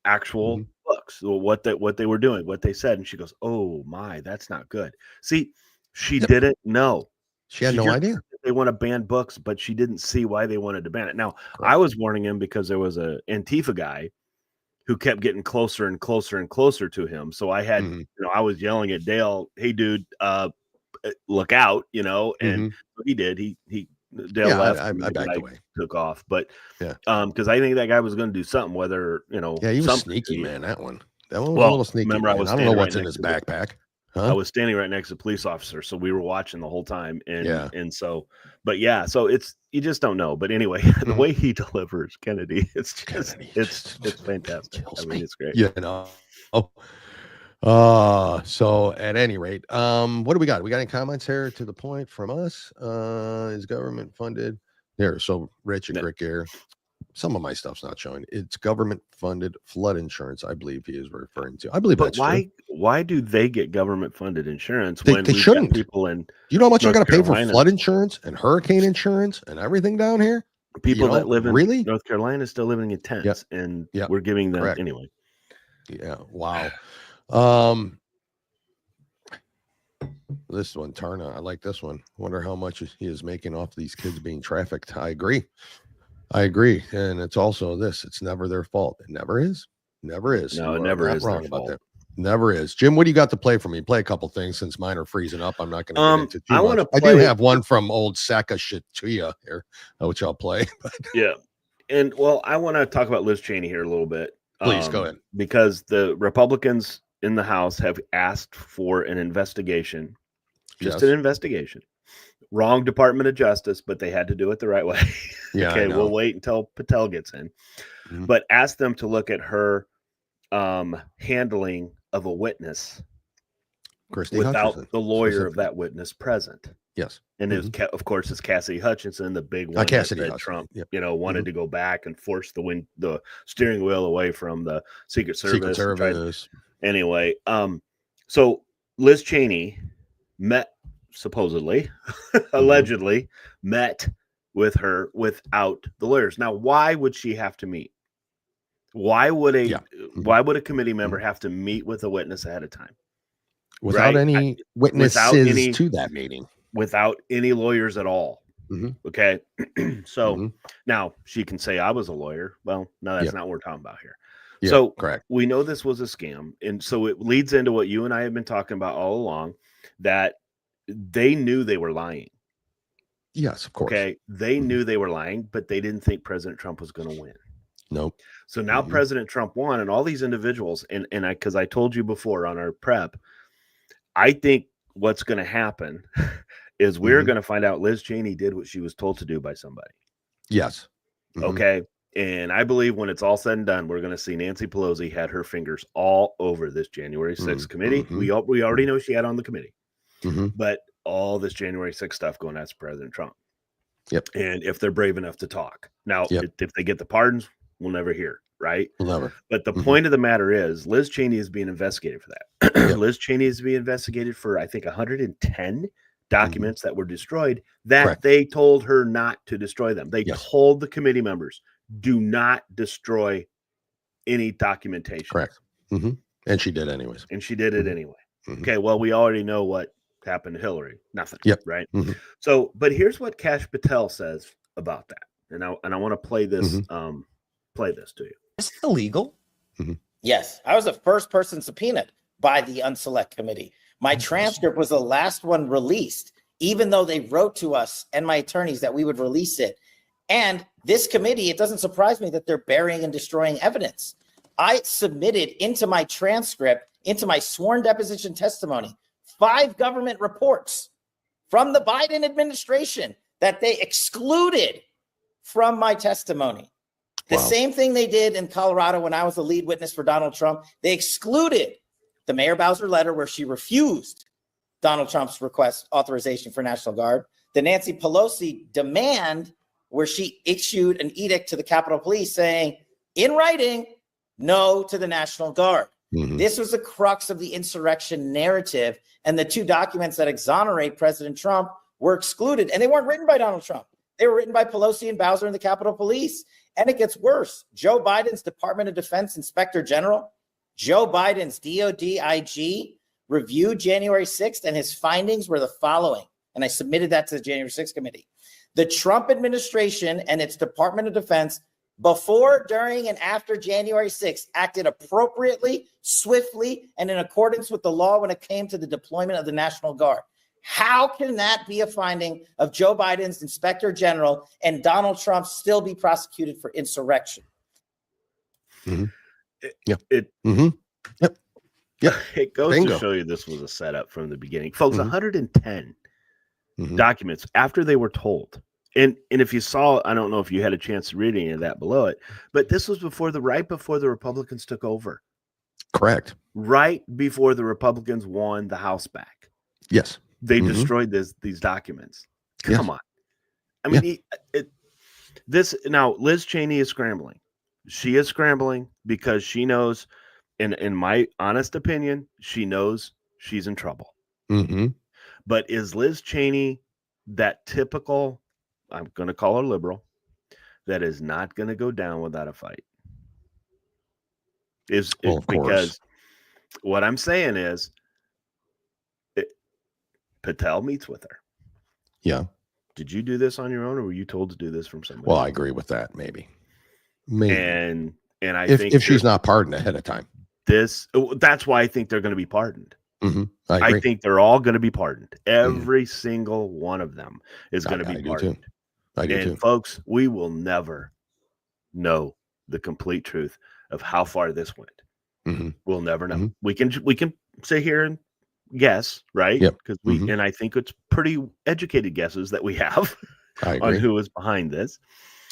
actual books, what they were doing, what they said, and she goes, "Oh my, that's not good." See, she didn't know. She had no idea. They want to ban books, but she didn't see why they wanted to ban it. Now, I was warning him because there was a Antifa guy who kept getting closer and closer and closer to him. So I had, I was yelling at Dale, "Hey, dude, look out!" And he did. Dale left. I backed away, took off, but because I think that guy was going to do something. Whether he was sneaky, man. That one was a little sneaky. Remember, I don't know what's in his backpack. I was standing right next to the police officer, so we were watching the whole time, and so you just don't know. But anyway, the way he delivers Kennedy, it's fantastic. I mean, it's great. So at any rate, what do we got? We got any comments here to the point from us? Is government funded? There. So Rich and Rick here. Some of my stuff's not showing. It's government funded flood insurance, I believe he is referring to. I believe that's true. Why do they get government funded insurance when they shouldn't? People in you know how much I got to pay for flood insurance and hurricane insurance and everything down here? People that live in North Carolina still living in tents, and we're giving them anyway. Yeah. Wow. This one, Tarna, I like this one. Wonder how much he is making off these kids being trafficked. I agree. And it's also this, it's never their fault. It never is. Never is. No, it never is wrong about that. Never is. Jim, what do you got to play for me? Play a couple things since mine are freezing up. I'm not going to get into too much. I do have one from old Saakashituya here, which I'll play. Yeah. And I want to talk about Liz Cheney here a little bit. Please go ahead. Because the Republicans in the House have asked for an investigation, just an investigation. Wrong Department of Justice, but they had to do it the right way. Yeah. Okay, we'll wait until Patel gets in. But ask them to look at her handling of a witness without the lawyer of that witness present. Yes. And it was, of course, it's Cassidy Hutchinson, the big one that Trump, wanted to go back and force the steering wheel away from the Secret Service. Anyway, so Liz Cheney met, supposedly, allegedly met with her without the lawyers. Now, why would she have to meet? Why would a committee member have to meet with a witness ahead of time? Without any witnesses to that meeting. Without any lawyers at all. Okay. So now she can say I was a lawyer. Well, no, that's not what we're talking about here. Yeah, so correct. We know this was a scam. And so it leads into what you and I have been talking about all along, that they knew they were lying. Yes, of course. Okay. They knew they were lying, but they didn't think President Trump was going to win. Nope. So now President Trump won, and all these individuals, because I told you before on our prep, I think what's going to happen is we're going to find out Liz Cheney did what she was told to do by somebody. Yes. Okay. And I believe when it's all said and done, we're going to see Nancy Pelosi had her fingers all over this January 6th committee. We already know she had on the committee, but all this January 6th stuff going after President Trump. Yep. And if they're brave enough to talk. Now, if they get the pardons, we'll never hear. Right. We'll never. But the point of the matter is Liz Cheney is being investigated for that. Liz Cheney is being investigated for, I think, 110 documents that were destroyed that they told her not to destroy them. They told the committee members, do not destroy any documentation. Correct. And she did anyways. And she did it anyway. Okay. Well, we already know what happened to Hillary. Nothing. Yep. Right. So, but here's what Kash Patel says about that. And I want to play this, play this to you. Is it illegal? Yes. I was the first person subpoenaed by the Unselect Committee. My transcript was the last one released, even though they wrote to us and my attorneys that we would release it. And this committee, it doesn't surprise me that they're burying and destroying evidence. I submitted into my transcript, into my sworn deposition testimony, 5 government reports from the Biden administration that they excluded from my testimony. The same thing they did in Colorado when I was the lead witness for Donald Trump. They excluded the Mayor Bowser letter where she refused Donald Trump's request authorization for National Guard, the Nancy Pelosi demand where she issued an edict to the Capitol Police saying, in writing, no to the National Guard. This was the crux of the insurrection narrative, and the 2 documents that exonerate President Trump were excluded, and they weren't written by Donald Trump. They were written by Pelosi and Bowser and the Capitol Police. And it gets worse. Joe Biden's Department of Defense Inspector General, Joe Biden's DOD IG, reviewed January 6th, and his findings were the following. And I submitted that to the January 6th committee. The Trump administration and its Department of Defense before, during, and after January 6th acted appropriately, swiftly, and in accordance with the law when it came to the deployment of the National Guard. How can that be a finding of Joe Biden's Inspector General and Donald Trump still be prosecuted for insurrection? Mm-hmm. It goes Bingo. to show you this was a setup from the beginning. Folks, 110 documents after they were told. And if you saw, I don't know if you had a chance to read any of that below it, but this was right before the Republicans took over. Correct. Right before the Republicans won the House back. Yes. They destroyed these documents. Come on. I mean, now Liz Cheney is scrambling. She is scrambling because she knows, in my honest opinion, she knows she's in trouble. But is Liz Cheney that typical, I'm going to call her liberal, that is not going to go down without a fight? Because what I'm saying is, Patel meets with her. Yeah. Did you do this on your own, or were you told to do this from somebody? Well, I agree with that. Maybe. And I think if she's not pardoned ahead of time, that's why I think they're going to be pardoned. I think they're all going to be pardoned. Every single one of them is going to be pardoned. I do too. Folks, we will never know the complete truth of how far this went. We'll never know. We can sit here and guess, right? Because and I think it's pretty educated guesses that we have on who is behind this.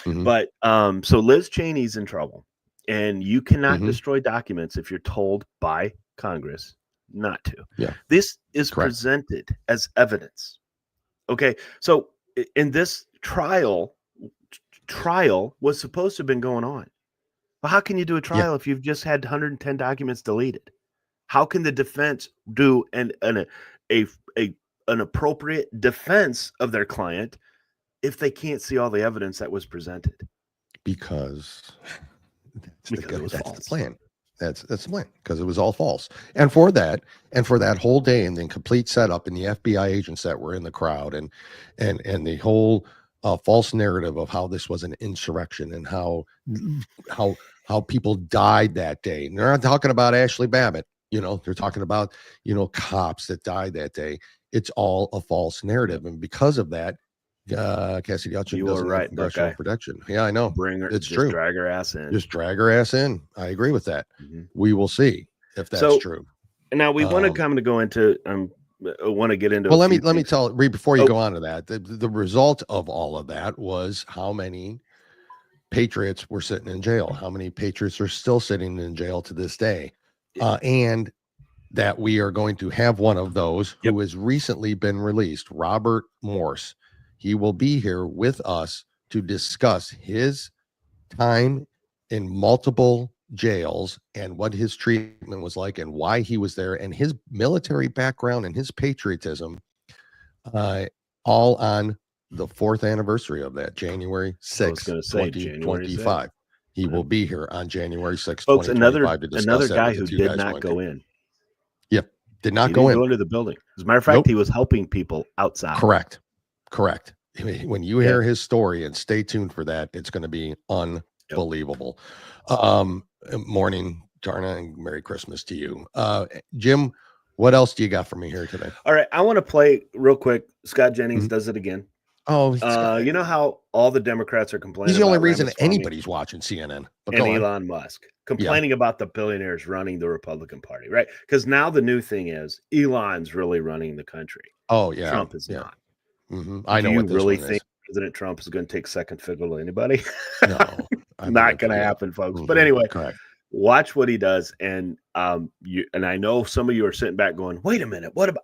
But so Liz Cheney's in trouble, and you cannot destroy documents if you're told by Congress not to. This is presented as evidence. Okay, so in this trial was supposed to have been going on. Well, how can you do a trial if you've just had 110 documents deleted? How can the defense do an appropriate defense of their client if they can't see all the evidence that was presented? Because it was that's false. the plan. That's the plan, because it was all false. And for that whole day, and the complete setup, and the FBI agents that were in the crowd, and the whole false narrative of how this was an insurrection, and how people died that day. And they're not talking about Ashley Babbitt. They're talking about, cops that died that day. It's all a false narrative. And because of that, Cassidy Hutchin doesn't have congressional protection. Yeah, I know. It's true. Drag her ass in. Just drag her ass in. I agree with that. We will see if that's true. Now we want to go into, I want to get into. Well, let me tell Reed, before you go on to that, the result of all of that was how many patriots were sitting in jail, how many patriots are still sitting in jail to this day. And that we are going to have one of those who has recently been released, Robert Morse. He will be here with us to discuss his time in multiple jails and what his treatment was like and why he was there, and his military background and his patriotism, all on the 4th anniversary of that, January 6th, 2025. He will be here on January 6th, folks. Another guy who did not go in. Did not go into the building. As a matter of fact, he was helping people outside. Correct. When you hear his story, and stay tuned for that, it's going to be unbelievable. Morning, Darna, and Merry Christmas to you. Jim, what else do you got for me here today? All right, I want to play real quick. Scott Jennings does it again. Oh, you know how all the Democrats are complaining? He's the only reason anybody's watching CNN. And Elon Musk complaining about the billionaires running the Republican Party, right? Because now the new thing is Elon's really running the country. Oh yeah, Trump is not. I know. Do you really think President Trump is going to take second fiddle to anybody? No, not going to happen, folks. But anyway, watch what he does, and I know some of you are sitting back going, "Wait a minute, what about?"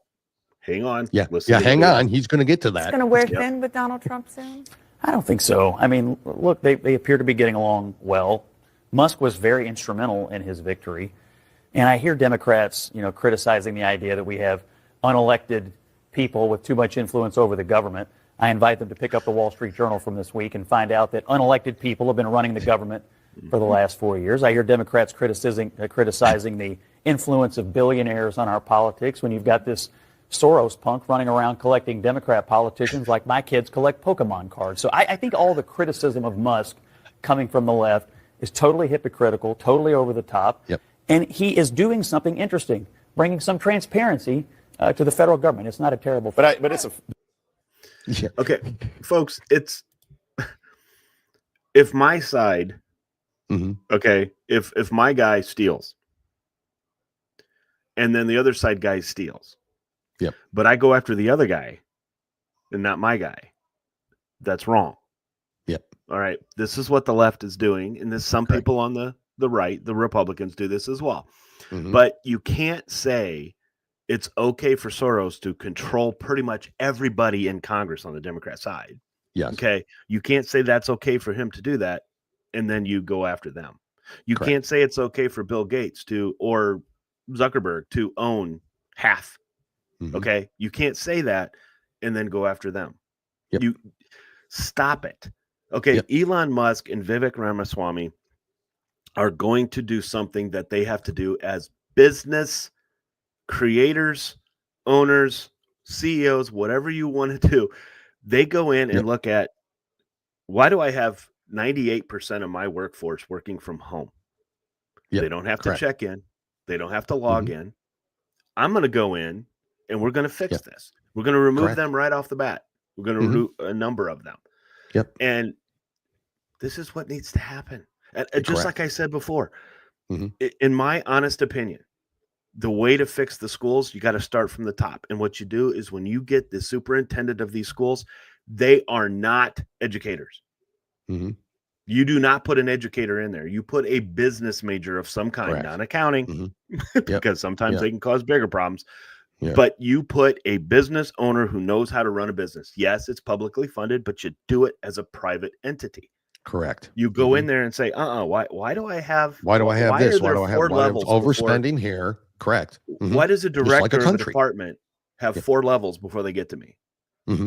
Hang on. Hang on. He's going to get to that. He's going to wear thin with Donald Trump soon? I don't think so. I mean, look, they appear to be getting along well. Musk was very instrumental in his victory. And I hear Democrats, criticizing the idea that we have unelected people with too much influence over the government. I invite them to pick up the Wall Street Journal from this week and find out that unelected people have been running the government for the last 4 years. I hear Democrats criticizing the influence of billionaires on our politics when you've got this Soros punk running around collecting Democrat politicians like my kids collect Pokemon cards. So I think all the criticism of Musk coming from the left is totally hypocritical, totally over the top. Yep. And he is doing something interesting, bringing some transparency to the federal government. It's not a terrible thing. But it's a... Yeah. Okay, folks, it's... If my side... Okay, if my guy steals, and then the other side guy steals, yep, but I go after the other guy and not my guy, that's wrong. Yep. All right, this is what the left is doing, and there's some people on the right, the Republicans, do this as well. But you can't say it's okay for Soros to control pretty much everybody in Congress on the Democrat side. Yes. Okay, you can't say that's okay for him to do that, and then you go after them. You can't say it's okay for Bill Gates or Zuckerberg to own half. Okay. You can't say that and then go after them. Yep. You stop it. Okay. Yep. Elon Musk and Vivek Ramaswamy are going to do something that they have to do as business creators, owners, CEOs, whatever you want to do. They go in and look at, why do I have 98% of my workforce working from home? They don't have to check in. They don't have to log in. I'm going to go in and we're going to fix this. We're going to remove them right off the bat. We're going to remove a number of them. Yep. And this is what needs to happen. And just like I said before, in my honest opinion, the way to fix the schools, you got to start from the top. And what you do is when you get the superintendent of these schools, they are not educators. You do not put an educator in there. You put a business major of some kind, not accounting, because sometimes they can cause bigger problems. But you put a business owner who knows how to run a business. Yes, it's publicly funded, but you do it as a private entity. Correct. You go in there and say, why do I have this? Why do I have levels overspending here? Correct. Why does a director of a department have 4 levels before they get to me?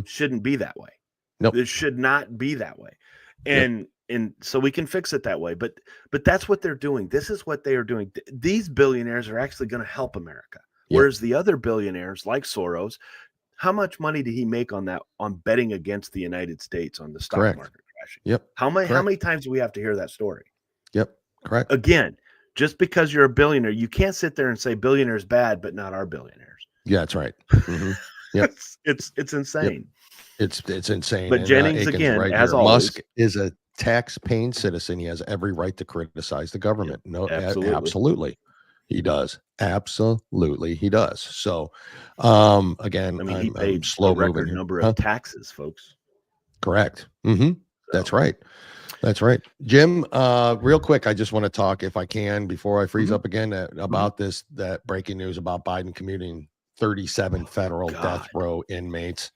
Shouldn't be that way. Nope. It should not be that way. And so we can fix it that way. But that's what they're doing. This is what they are doing. These billionaires are actually going to help America. Whereas the other billionaires like Soros, how much money did he make on betting against the United States on the stock market crashing? How many times do we have to hear that story? Correct. Again, just because you're a billionaire, you can't sit there and say billionaires bad, but not our billionaires. Yeah, that's right. It's insane. It's insane. But Jennings, again, as always, Musk is a tax-paying citizen. He has every right to criticize the government. No, absolutely. He does. Absolutely, he does. So, again, he paid slow a record number of taxes, folks. Correct. That's right. That's right. Jim, real quick, I just want to talk, if I can, before I freeze up again, about that breaking news about Biden commuting 37 federal death row inmates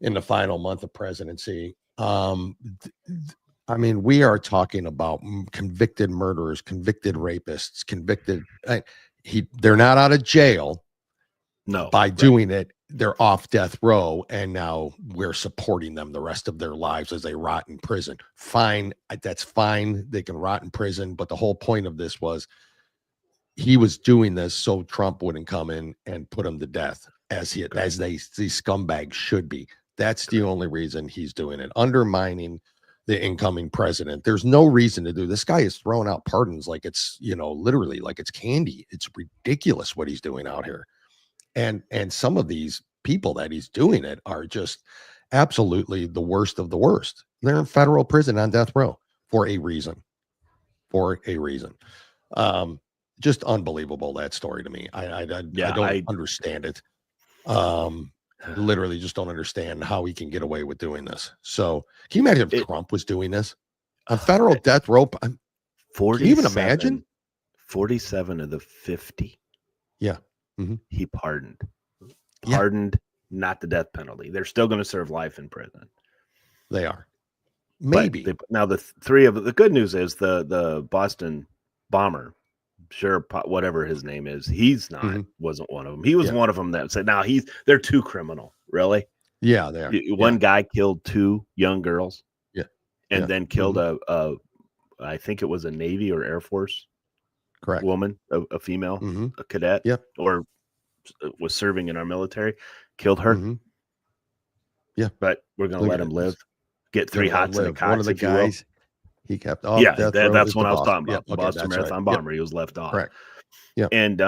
in the final month of presidency. I mean, we are talking about convicted murderers, convicted rapists, they're not out of jail. No. By doing it, they're off death row, and now we're supporting them the rest of their lives as they rot in prison. Fine. That's fine. They can rot in prison. But the whole point of this was he was doing this so Trump wouldn't come in and put him to death these scumbags should be. That's the only reason he's doing it, undermining the incoming president. There's no reason to do this. Guy is throwing out pardons like it's, literally like it's candy. It's ridiculous what he's doing out here. And some of these people that he's doing it are just absolutely the worst of the worst. They're in federal prison on death row for a reason. Just unbelievable, that story to me. I don't understand it. Literally just don't understand how he can get away with doing this. So can you imagine if Trump was doing this on federal death row? Can you even imagine? 47 of the 50. Yeah. He pardoned, not the death penalty. They're still going to serve life in prison. They are. Maybe. Now the 3 of the good news is the Boston bomber sure whatever his name is, he's not wasn't one of them. He was Yeah. one of them that said, "Now they're too criminal, really." Yeah, they are. One guy killed 2 young girls, and Yeah. then killed I think it was a Navy or Air Force Correct. woman, a female, a cadet, Yep. or was serving in our military, killed her. Yeah, but we're gonna let him live. Get 3 hots in the cots. One of the guys he kept off. Yeah, death row that's is what the I was boss. talking about. Yep, The okay, Boston that's Marathon right. bomber. He was left off. Correct. Yeah, and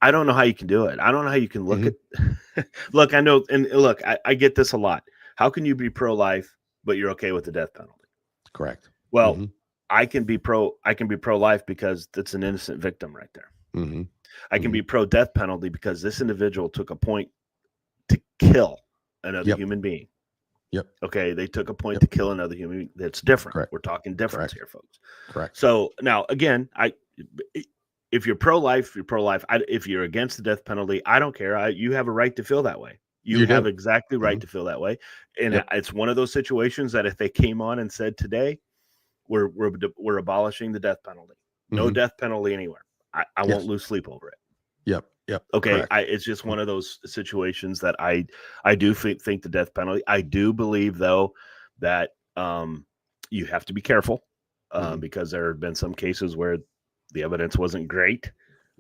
I don't know how you can do it. I don't know how you can look at. Look, I know, and look, I get this a lot. How can you be pro-life but you're okay with the death penalty? Correct. Well, I can be pro-life because it's an innocent victim right there. I can be pro-death penalty because this individual took a point to kill another human being. Yep. Okay, they took a point to kill another human being. That's different. Correct. We're talking difference here, folks. Correct. So now, again, if you're pro-life, you're pro-life. If you're against the death penalty, I don't care. You have a right to feel that way. You have exactly right to feel that way. And it's one of those situations that if they came on and said today, we're abolishing the death penalty, no death penalty anywhere, I won't lose sleep over it. Yep. Okay. It's just one of those situations that I do think the death penalty. I do believe though that you have to be careful because there have been some cases where the evidence wasn't great,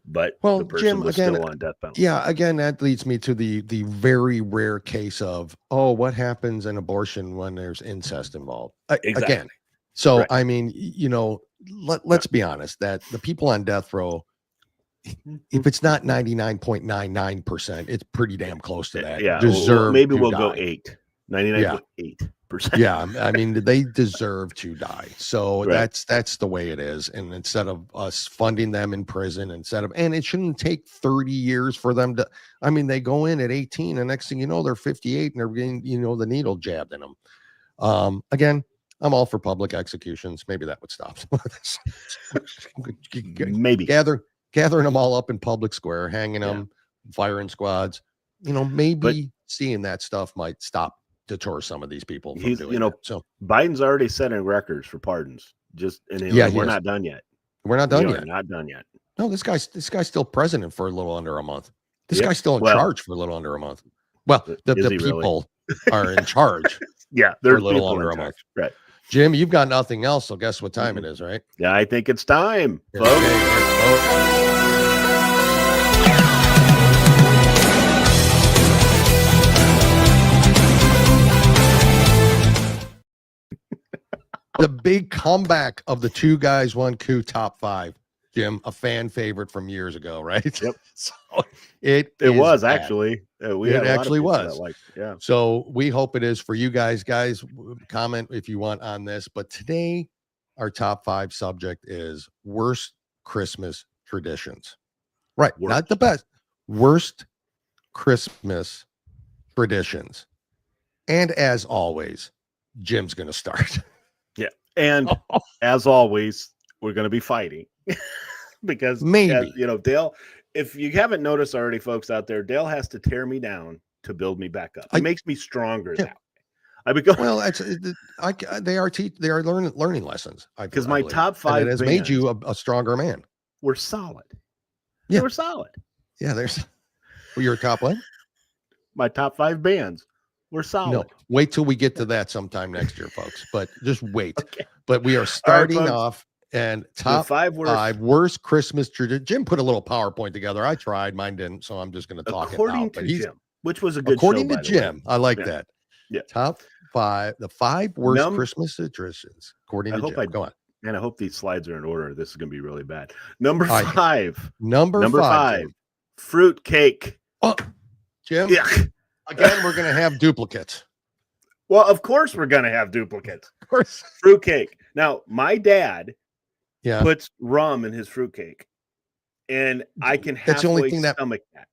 but the person Jim, was again, still on death penalty. Yeah, again, that leads me to the very rare case of what happens in abortion when there's incest involved. Exactly. Again, so Right. I mean, let's be honest that the people on death row, if it's not 99.99%, it's pretty damn close to that. Yeah, deserve maybe to we'll die. go 99.8%. Yeah, I mean, they deserve to die. So Right. that's the way it is. And instead of us funding them in prison, and it shouldn't take 30 years for them to, I mean, they go in at 18 and next thing you know, they're 58 and they're getting, the needle jabbed in them. Again, I'm all for public executions. Maybe that would stop some of this. Maybe gathering them all up in public square, hanging them, firing squads, maybe seeing that stuff might deter some of these people from doing that. So Biden's already setting records for pardons. We're not done yet. We're not done yet. Not done yet. No, this guy's still president for a little under a month. This guy's still in charge for a little under a month. Well, the people are in charge. Yeah, they're they're a little under a month. Right. Jim, you've got nothing else, so guess what time it is, right? Yeah, I think it's time, folks. The big comeback of the Two Guys One Coup top 5, Jim, a fan favorite from years ago, right? Yep. So it was bad. actually. It actually was. Yeah. So we hope it is for you guys. Guys, comment if you want on this. But today, our top 5 subject is worst Christmas traditions. Right. Not the best. Worst Christmas traditions. And as always, Jim's going to start. Yeah. And as always, we're going to be fighting because maybe, Dale, if you haven't noticed already, folks out there, Dale has to tear me down to build me back up. It makes me stronger that way. I become they are learning lessons. Because my top 5 and it has made you a stronger man. We're solid. Yeah, we're solid. Yeah, your top one. My top 5 bands. We're solid. No, wait till we get to that sometime next year, folks. But just wait. Okay. But we are starting off and top 5 worst Christmas tradition. Jim put a little PowerPoint together. I tried, mine didn't, so I'm just going to talk according it out. to Jim, which was a good according show, to Jim. I like that. Yeah. Top 5, the 5 worst Christmas traditions. According to Jim. Go on. Man, I hope these slides are in order. This is going to be really bad. Number 5. Number 5. Fruit cake. Oh, Jim. Yeah. Again, we're going to have duplicates. Well, of course we're going to have duplicates. Of course. Fruitcake. Now, my dad Yeah. puts rum in his fruitcake, and I can That's the only halfway thing that- stomach that.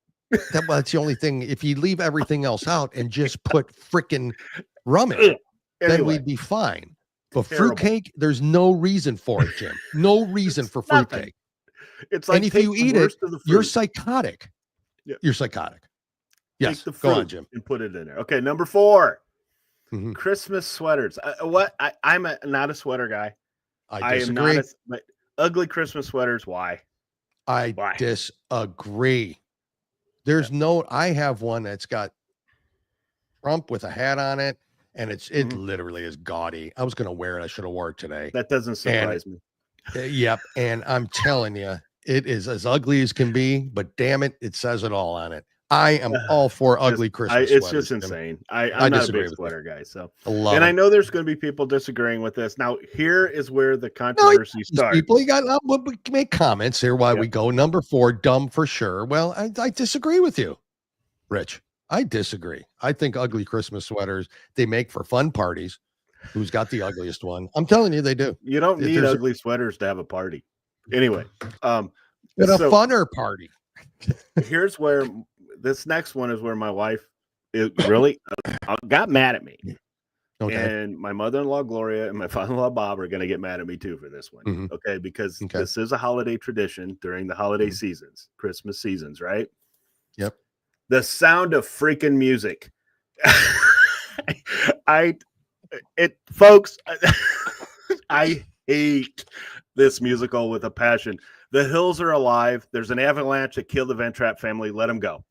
That's the only thing. If you leave everything else out and just put freaking rum in it, then Anyway, we'd be fine. But Terrible. fruitcake, there's no reason for it, Jim. No reason for fruitcake. it's like And if take you the eat it, worst of the you're fruit, psychotic. Yeah. You're psychotic. take Yes. the Go fruit on, Jim. and put it in there. Okay, number 4. Mhm. Christmas sweaters. I'm not a sweater guy. I I am disagree. not ugly Christmas sweaters. Why? I disagree. There's no, I have one that's got Trump with a hat on it, and it literally is gaudy. I was going to wear it. I should have wore it today. That doesn't surprise me. Yep. And I'm telling you, it is as ugly as can be, but damn it, it says it all on it. I am all for ugly Christmas it's sweaters, just insane. I'm not a big sweater guy. So, and I know there's going to be people disagreeing with this. Now, here is where the controversy starts. People, you got we make comments here while we go. Number 4, dumb for sure. Well, I disagree with you, Rich. I disagree. I think ugly Christmas sweaters, they make for fun parties. Who's got the ugliest one? I'm telling you, they do. You don't need ugly sweaters to have a party. Anyway, but a funner party. Here's where this next one is where my wife really got mad at me. Okay. And my mother-in-law Gloria and my father-in-law Bob are going to get mad at me too for this one. Okay, because this is a holiday tradition during the holiday seasons, Christmas seasons, right? Yep. The Sound of Freaking Music. Folks, I hate this musical with a passion. The hills are alive. There's an avalanche that killed the Van Trapp family. Let them go.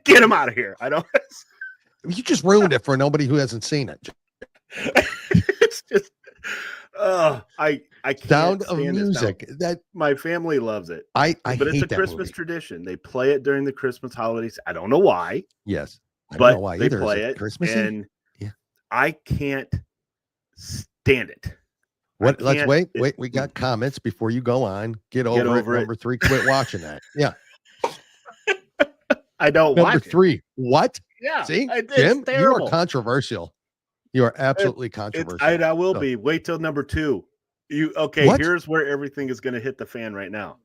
Get them out of here. I don't. You just ruined it for nobody who hasn't seen it. It's just, I can't. Sound of Music. That my family loves it. But it's a Christmas tradition. They play it during the Christmas holidays. I don't know why. Yes, I don't know why they play it. Christmas, and I can't stand it. What? Let's wait. We got comments before you go on. Get over it. Number 3, quit watching that. Yeah. I don't Number watch 3. What? Yeah. See, Jim, you are controversial. You are absolutely controversial. I will be. Wait till number 2. Here's where everything is going to hit the fan right now.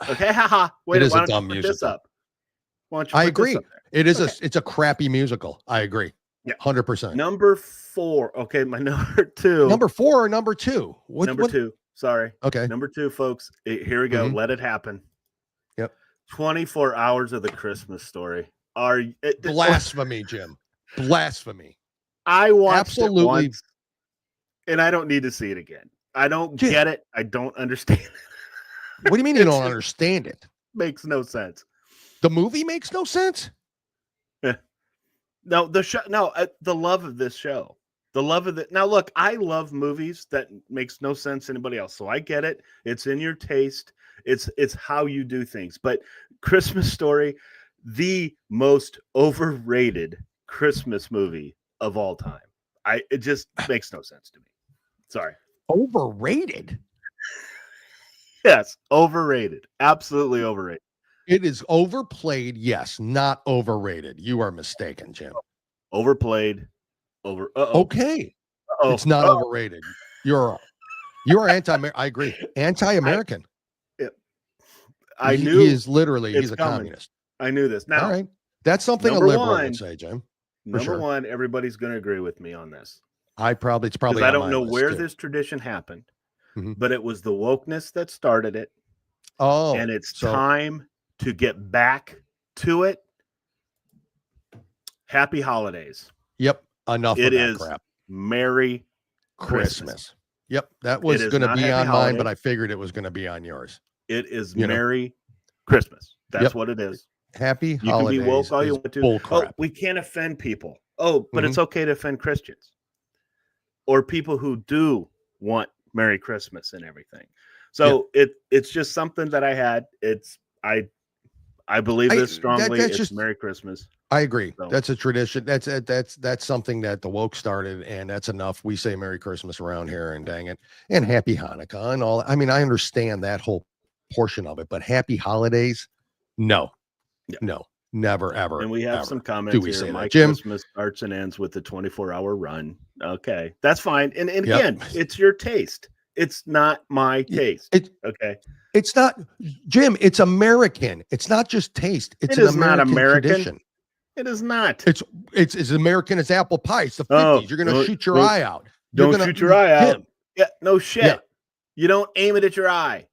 Okay, haha. Wait, it is why a dumb musical. This up? Why don't you I put agree. This up there? It is it's a crappy musical. I agree. Yeah, 100%. Number 4. Okay, my number 2. Number 4 or number 2? Number 2. Sorry. Okay. Number 2, folks. Here we go. Let it happen. Yep. 24 Hours of the Christmas Story. Blasphemy, Jim. Blasphemy. I watched it once, and I don't need to see it again. I don't get it. I don't understand it. What do you mean you don't understand it? Makes no sense. The movie makes no sense? No, the show. No, the love of this show. The love of it. Now, look, I love movies that makes no sense to anybody else. So I get it. It's in your taste. It's how you do things. But Christmas Story, the most overrated Christmas movie of all time. It just makes no sense to me. Sorry. Overrated? Yes, overrated. Absolutely overrated. It is overplayed, yes, not overrated. You are mistaken, Jim. Overplayed. Okay. It's not overrated. You are I agree. Anti-American. Knew he is literally he's a communist. I knew this. Now, all right. That's something a liberal would say, Jim. Number 1, everybody's going to agree with me on this. It's probably I don't know where this tradition happened, but it was the wokeness that started it. Oh, and it's time to get back to it. Happy holidays. Yep. Enough of that crap. Merry Christmas. Yep. That was going to be on mine, but I figured it was going to be on yours. It is Merry Christmas. That's what it is. Happy you holidays. You can be woke all you want to. Bull crap. We can't offend people. But it's okay to offend Christians or people who do want Merry Christmas and everything. So it's just something that I had. I believe this strongly. It's Merry Christmas. I agree. So. That's a tradition. That's something that the woke started, and that's enough. We say Merry Christmas around here, and dang it, and Happy Hanukkah and all. I mean, I understand that whole portion of it, but Happy Holidays, no, never, ever. And we have some comments here. My Jim? Christmas starts and ends with the 24-hour run. Okay, that's fine. And again, it's your taste. It's not my taste. Okay. It's not, Jim. It's American. It's not just taste. It's an American tradition. It is not. It's as American as apple pie. It's the 50s. You're gonna shoot your eye out. Don't shoot your eye out. Yeah, no shit. Yeah. You don't aim it at your eye.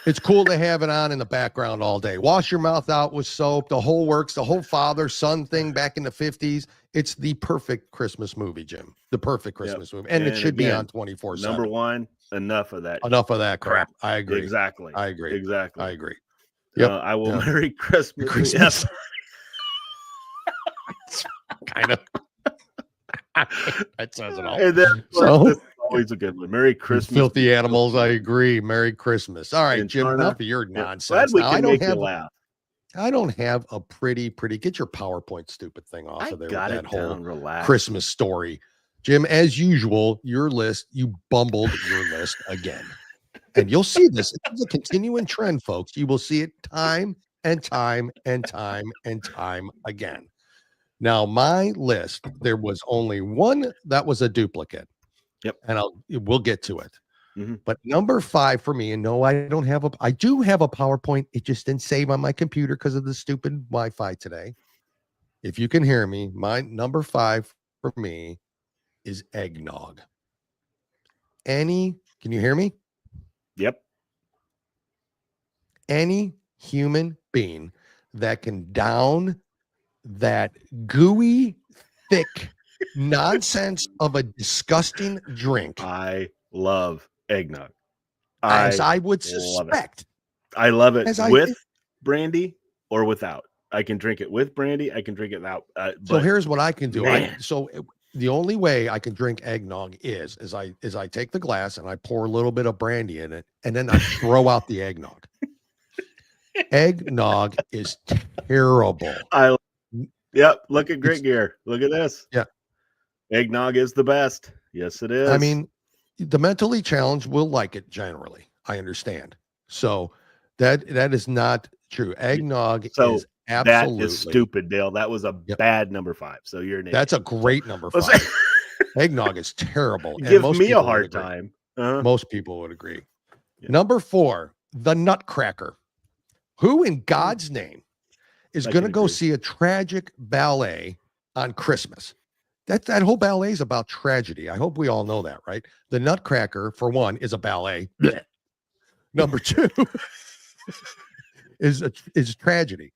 It's cool to have it on in the background all day. Wash your mouth out with soap. The whole works. The whole father-son thing back in the 50s. It's the perfect Christmas movie, Jim. The perfect Christmas movie, and it should be on 24/7. Number 1, Enough of that. Enough of that crap. I agree. Exactly. I agree. Exactly. I agree. Yep. I will Merry Christmas. Christmas. Kind of. That says it all. And then, that's always a good one. Merry Christmas. Filthy animals. I agree. Merry Christmas. All right, And Jim, Charna, enough of your nonsense. Glad we Now, can make you laugh. I don't have a pretty, get your PowerPoint stupid thing off of there. Got with it that whole down, relax. Christmas story. Jim, as usual, your list, you bumbled your list again. And you'll see this. It's a continuing trend, folks. You will see it time and time and time and time again. Now, my list, there was only one that was a duplicate. Yep. And we'll get to it. Mm-hmm. But number 5 for me, and no, I do have a PowerPoint. It just didn't save on my computer because of the stupid Wi-Fi today. If you can hear me, my number 5 for me is eggnog. Can you hear me? Yep. Any human being that can down that gooey, thick nonsense of a disgusting drink. I love eggnog. As I would suspect. I love it with brandy or without. I can drink it with brandy. I can drink it without. So here's what I can do. The only way I can drink eggnog is I take the glass and I pour a little bit of brandy in it, and then I throw out the eggnog. Eggnog is terrible. Yep. Look at Grit Gear. Look at this. Yeah. Eggnog is the best. Yes, it is. I mean, the mentally challenged will like it generally. I understand. So that is not true. Eggnog is absolutely. That is stupid, Dale. That was a bad number 5. So you're an idiot. That's a great number 5. Eggnog is terrible. Give me a hard time. Most people would agree. Yeah. Number 4, the Nutcracker. Who in God's name is going to go see a tragic ballet on Christmas? That whole ballet is about tragedy. I hope we all know that, right? The Nutcracker, for one, is a ballet. Number 2 is tragedy.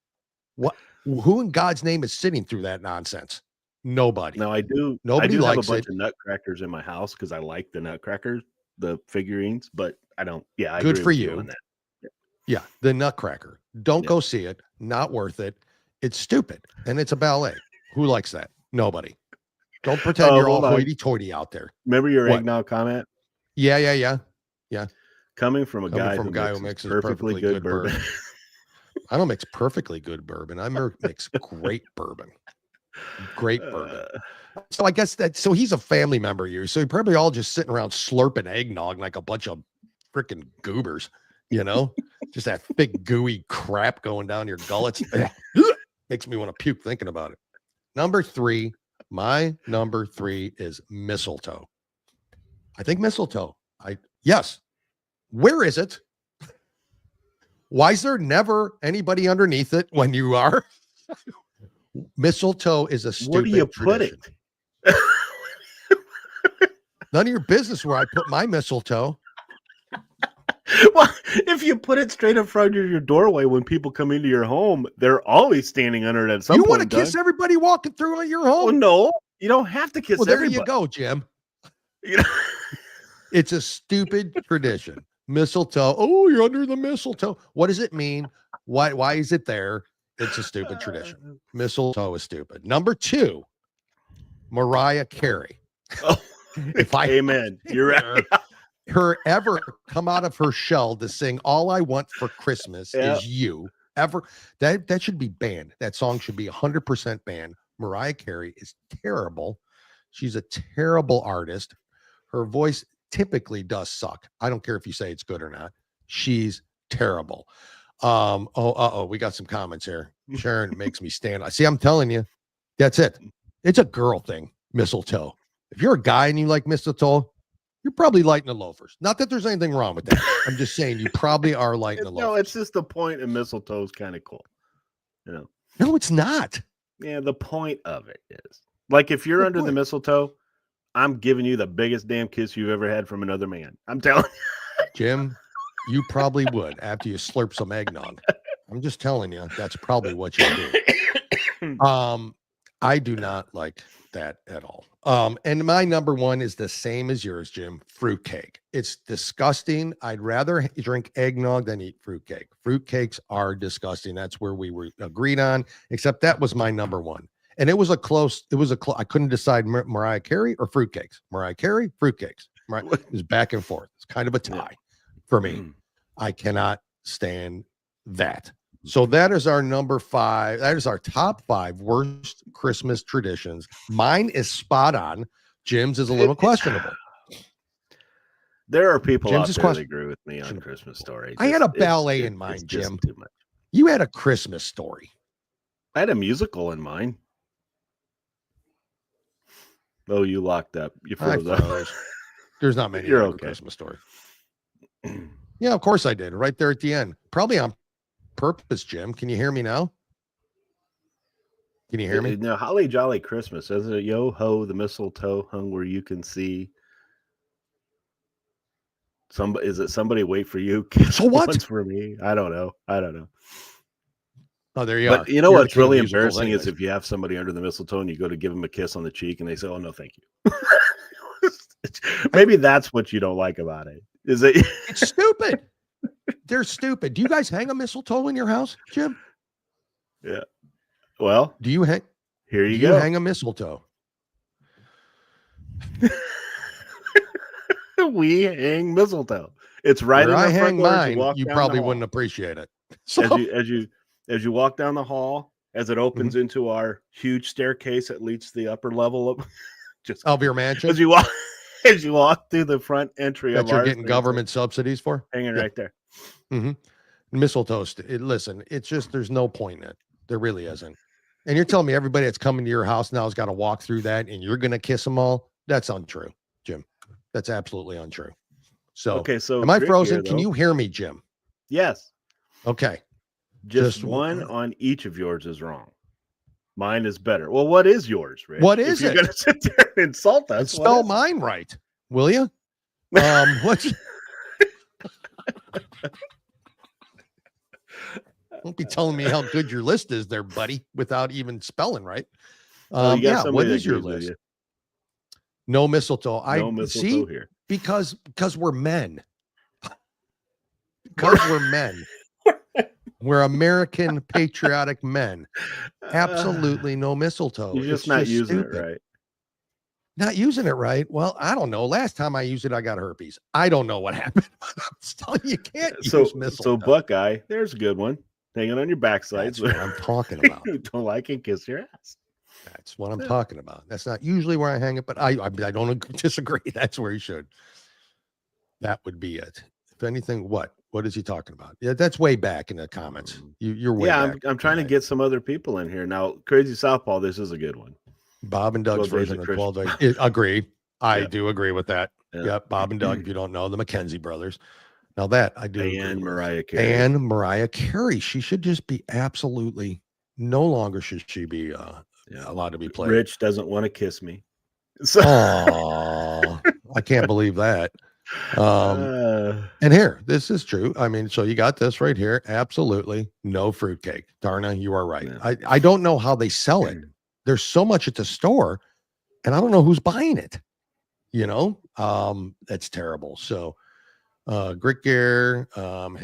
Who in God's name is sitting through that nonsense? Nobody. Now Nobody have likes a bunch of Nutcrackers in my house because I like the Nutcrackers, the figurines, but I don't. Yeah, I good agree for with you. On that. Yeah, the Nutcracker. Don't go see it. Not worth it. It's stupid, and it's a ballet. Who likes that? Nobody. Don't pretend you're all hoity-toity out there. Remember your eggnog comment? Yeah. Coming from a guy who makes perfectly good bourbon. I don't mix perfectly good bourbon. I mix great bourbon. Great bourbon. So I guess so he's a family member of yours. So you're probably all just sitting around slurping eggnog like a bunch of freaking goobers, just that thick gooey crap going down your gullets. Makes me want to puke thinking about it. Number 3, my number 3 is mistletoe. I think mistletoe. Yes. Where is it? Why is there never anybody underneath it when you are? Mistletoe is a stupid. Where do you tradition. Put it? None of your business where I put my mistletoe. Well, if you put it straight in front of your doorway when people come into your home, they're always standing under it at some point. You want to kiss everybody walking through your home? Well, no, you don't have to kiss everybody. There you go, Jim. It's a stupid tradition. Mistletoe. Oh, you're under the mistletoe. What does it mean? Why is it there? It's a stupid tradition. Mistletoe is stupid. Number 2, Mariah Carey. Oh, amen. You're right. Her ever come out of her shell to sing "All I Want for Christmas Is You" ever, that should be banned. That song should be 100% banned. Mariah Carey is terrible. She's a terrible artist. Her voice typically does suck. I don't care if you say it's good or not. She's terrible. We got some comments here. Sharon makes me stand. See, I'm telling you, that's it. It's a girl thing. Mistletoe. If you're a guy and you like mistletoe, you're probably lighting the loafers. Not that there's anything wrong with that. I'm just saying you probably are lighting the loafers. No, it's just the point of mistletoe is kind of cool. No, it's not. Yeah, the point of it is like if you're under the mistletoe, I'm giving you the biggest damn kiss you've ever had from another man. I'm telling you. Jim, you probably would after you slurp some eggnog. I'm just telling you, that's probably what you do. I do not like that at all. And my number one is the same as yours, Jim. Fruitcake. It's disgusting. I'd rather drink eggnog than eat fruitcake. Fruitcakes are disgusting. That's where we were agreed on, except that was my number one. And it was I couldn't decide Mariah Carey or fruitcakes. Mariah Carey, fruitcakes. Right. It was back and forth. It's kind of a tie for me. I cannot stand that. So that is our number 5. That is our top 5 worst Christmas traditions. Mine is spot on. Jim's is a little questionable. There are people out there that agree with me on Christmas Story. I had a ballet in mind, Jim. Too much. You had a Christmas Story. I had a musical in mind. Oh, you locked up. You froze up. There's not many. You're okay. Christmas Story. Yeah, of course I did. Right there at the end. Probably on purpose, Jim. Can you hear me now? Can you hear me? No, Holly Jolly Christmas. Isn't it? Yo ho, the mistletoe hung where you can see. Is it somebody wait for you? So what? For me? I don't know. Oh, there you are. You know what's really embarrassing is if you have somebody under the mistletoe and you go to give them a kiss on the cheek and they say, "Oh no, thank you." Maybe that's what you don't like about it. Is it? It's stupid. They're stupid. Do you guys hang a mistletoe in your house, Jim? Yeah. Well, do you hang? Here you go. You hang a mistletoe. We hang mistletoe. It's right. Where in I hang mine. You probably wouldn't appreciate it. So. As you walk down the hall, as it opens into our huge staircase that leads to the upper level of your mansion. As you walk through the front entry that you're getting government subsidies for, hanging right there. Mistletoe. Listen, it's just there's no point in it. There really isn't. And you're telling me everybody that's coming to your house now has got to walk through that, and you're going to kiss them all? That's untrue, Jim. That's absolutely untrue. So okay, so am I frozen? Can you hear me, Jim? Yes. Okay. Just one on each of yours is wrong. Mine is better. Well, what is yours, Rich? What is You're going to sit there and insult us. Spell mine right, will you? What's... Don't be telling me how good your list is there, buddy, without even spelling right. What is your list? No mistletoe. No mistletoe here. Because we're men. Because we're men. We're American patriotic men. Absolutely no mistletoe. You're just not using it right. Not using it right. Well, I don't know. Last time I used it, I got herpes. I don't know what happened. I'm telling you, can't use mistletoe. So Buckeye, there's a good one. Hanging on your backside. That's what I'm talking about. Don't like it, kiss your ass. That's what I'm talking about. That's not usually where I hang it, but I don't disagree. That's where you should. That would be it. If anything, what is he talking about? Yeah, that's way back in the comments. You're way back. I'm trying to get some other people in here. Now, Crazy Southpaw, this is a good one. Bob and Doug's version of 12 days. Agree. I do agree with that. Yep. Bob and Doug, if you don't know, the McKenzie brothers. Now that I do. And Mariah Carey. And Mariah Carey. She should just be absolutely no longer should she be allowed to be played. Rich doesn't want to kiss me. So I can't believe that. And here, this is true. I mean, so you got this right here. Absolutely no fruitcake. Darna, you are right. Yeah. I don't know how they sell it. There's so much at the store, and I don't know who's buying it. You know, that's terrible. So Grit Gear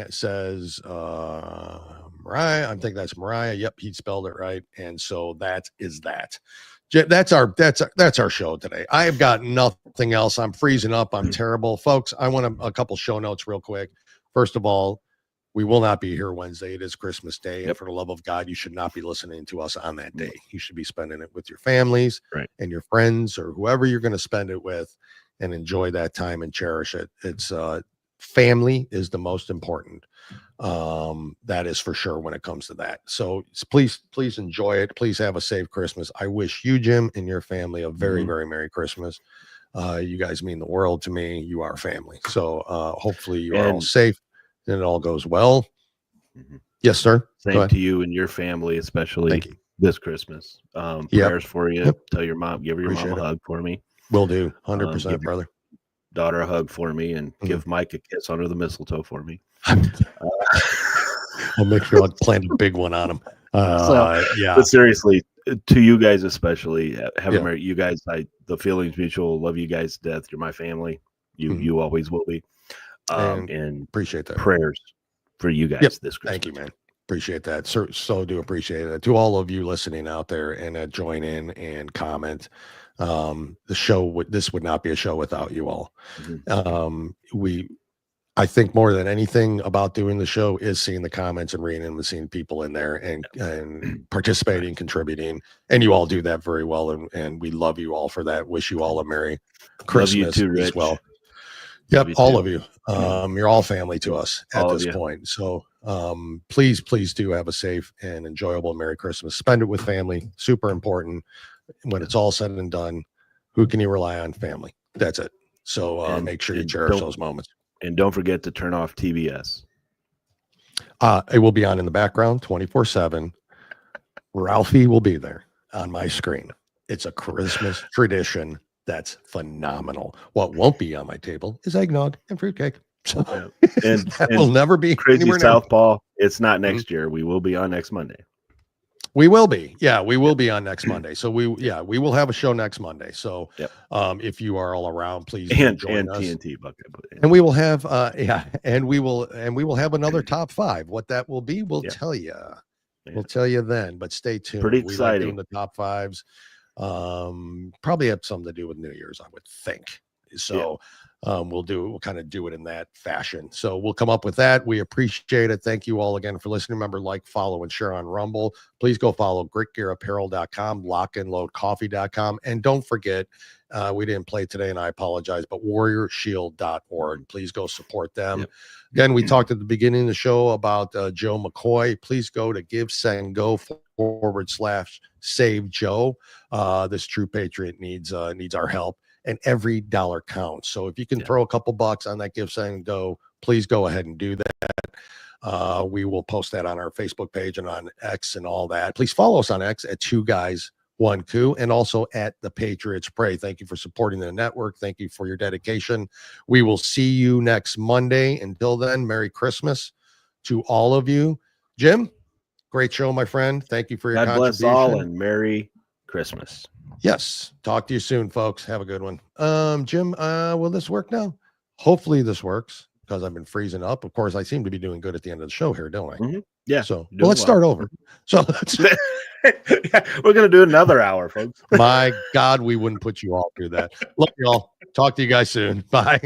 says Mariah. I think that's Mariah. Yep, he spelled it right. And so that is that. That's our show today. I have got nothing else. I'm freezing up. I'm terrible, folks. I want a couple show notes real quick. First of all, we will not be here Wednesday. It is Christmas Day, and for the love of God, you should not be listening to us on that day. You should be spending it with your families and your friends or whoever you're going to spend it with, and enjoy that time and cherish it. It's family is the most important. That is for sure when it comes to that. So please enjoy it. Please have a safe Christmas. I wish you, Jim, and your family a very, very Merry Christmas. You guys mean the world to me. You are family. So hopefully you are all safe and it all goes well. Yes, sir. Same to you and your family, especially this Christmas. Prayers for you. Tell your mom, give your mom a hug for me. Will do. 100%, brother. Daughter a hug for me, and give Mike a kiss under the mistletoe for me. I'll make sure I plant a big one on him. But seriously, to you guys especially, have a Merry. You guys, the feelings mutual. Love you guys to death. You're my family. You always will be. And appreciate that. Prayers for you guys this Christmas. Thank you, man. Appreciate that. So do appreciate it. To all of you listening out there and join in and comment. This would not be a show without you all. I think more than anything about doing the show is seeing the comments and reading them and seeing people in there and participating, contributing. And you all do that very well. And we love you all for that. Wish you all a Merry Christmas too, as well. Yep. All of you. You're all family to us at this point. So please do have a safe and enjoyable Merry Christmas. Spend it with family. Super important. When it's all said and done, who can you rely on? Family. That's it. So make sure you cherish those moments. And don't forget to turn off TBS. It will be on in the background 24/7. Ralphie will be there on my screen. It's a Christmas tradition that's phenomenal. What won't be on my table is eggnog and fruitcake. So and will never be Crazy Southpaw. It's not next year. We will be on next Monday. We will be. Yeah, we will be on next Monday. So we will have a show next Monday. So if you are all around, please join us. TNT bucket. And we will have and we will have another top 5. What that will be, we'll tell you. We'll tell you then, but stay tuned. Pretty we exciting. Like doing the top 5s. Probably have something to do with New Year's, I would think. So we'll kind of do it in that fashion. So we'll come up with that. We appreciate it. Thank you all again for listening. Remember, like, follow, and share on Rumble. Please go follow gritgearapparel.com, lockandloadcoffee.com. And don't forget, we didn't play today, and I apologize, but warriorshield.org. Please go support them. Again, we talked at the beginning of the show about Joe McCoy. Please go to GiveSendGo/Save Joe. This true patriot needs our help. And every dollar counts. So if you can throw a couple bucks on that GiveSendGo, please go ahead and do that. We will post that on our Facebook page and on X and all that. Please follow us on X at 2guys1coup and also at the Patriots Pray. Thank you for supporting the network. Thank you for your dedication. We will see you next Monday. Until then, Merry Christmas to all of you. Jim, great show, my friend. Thank you for your contribution. God bless all and Merry Christmas. Yes. Talk to you soon, folks. Have a good one. Jim, will this work now? Hopefully this works because I've been freezing up. Of course, I seem to be doing good at the end of the show here, don't I? Yeah. So let's start over. So we're going to do another hour, folks. My God, we wouldn't put you all through that. Love you all. Talk to you guys soon. Bye.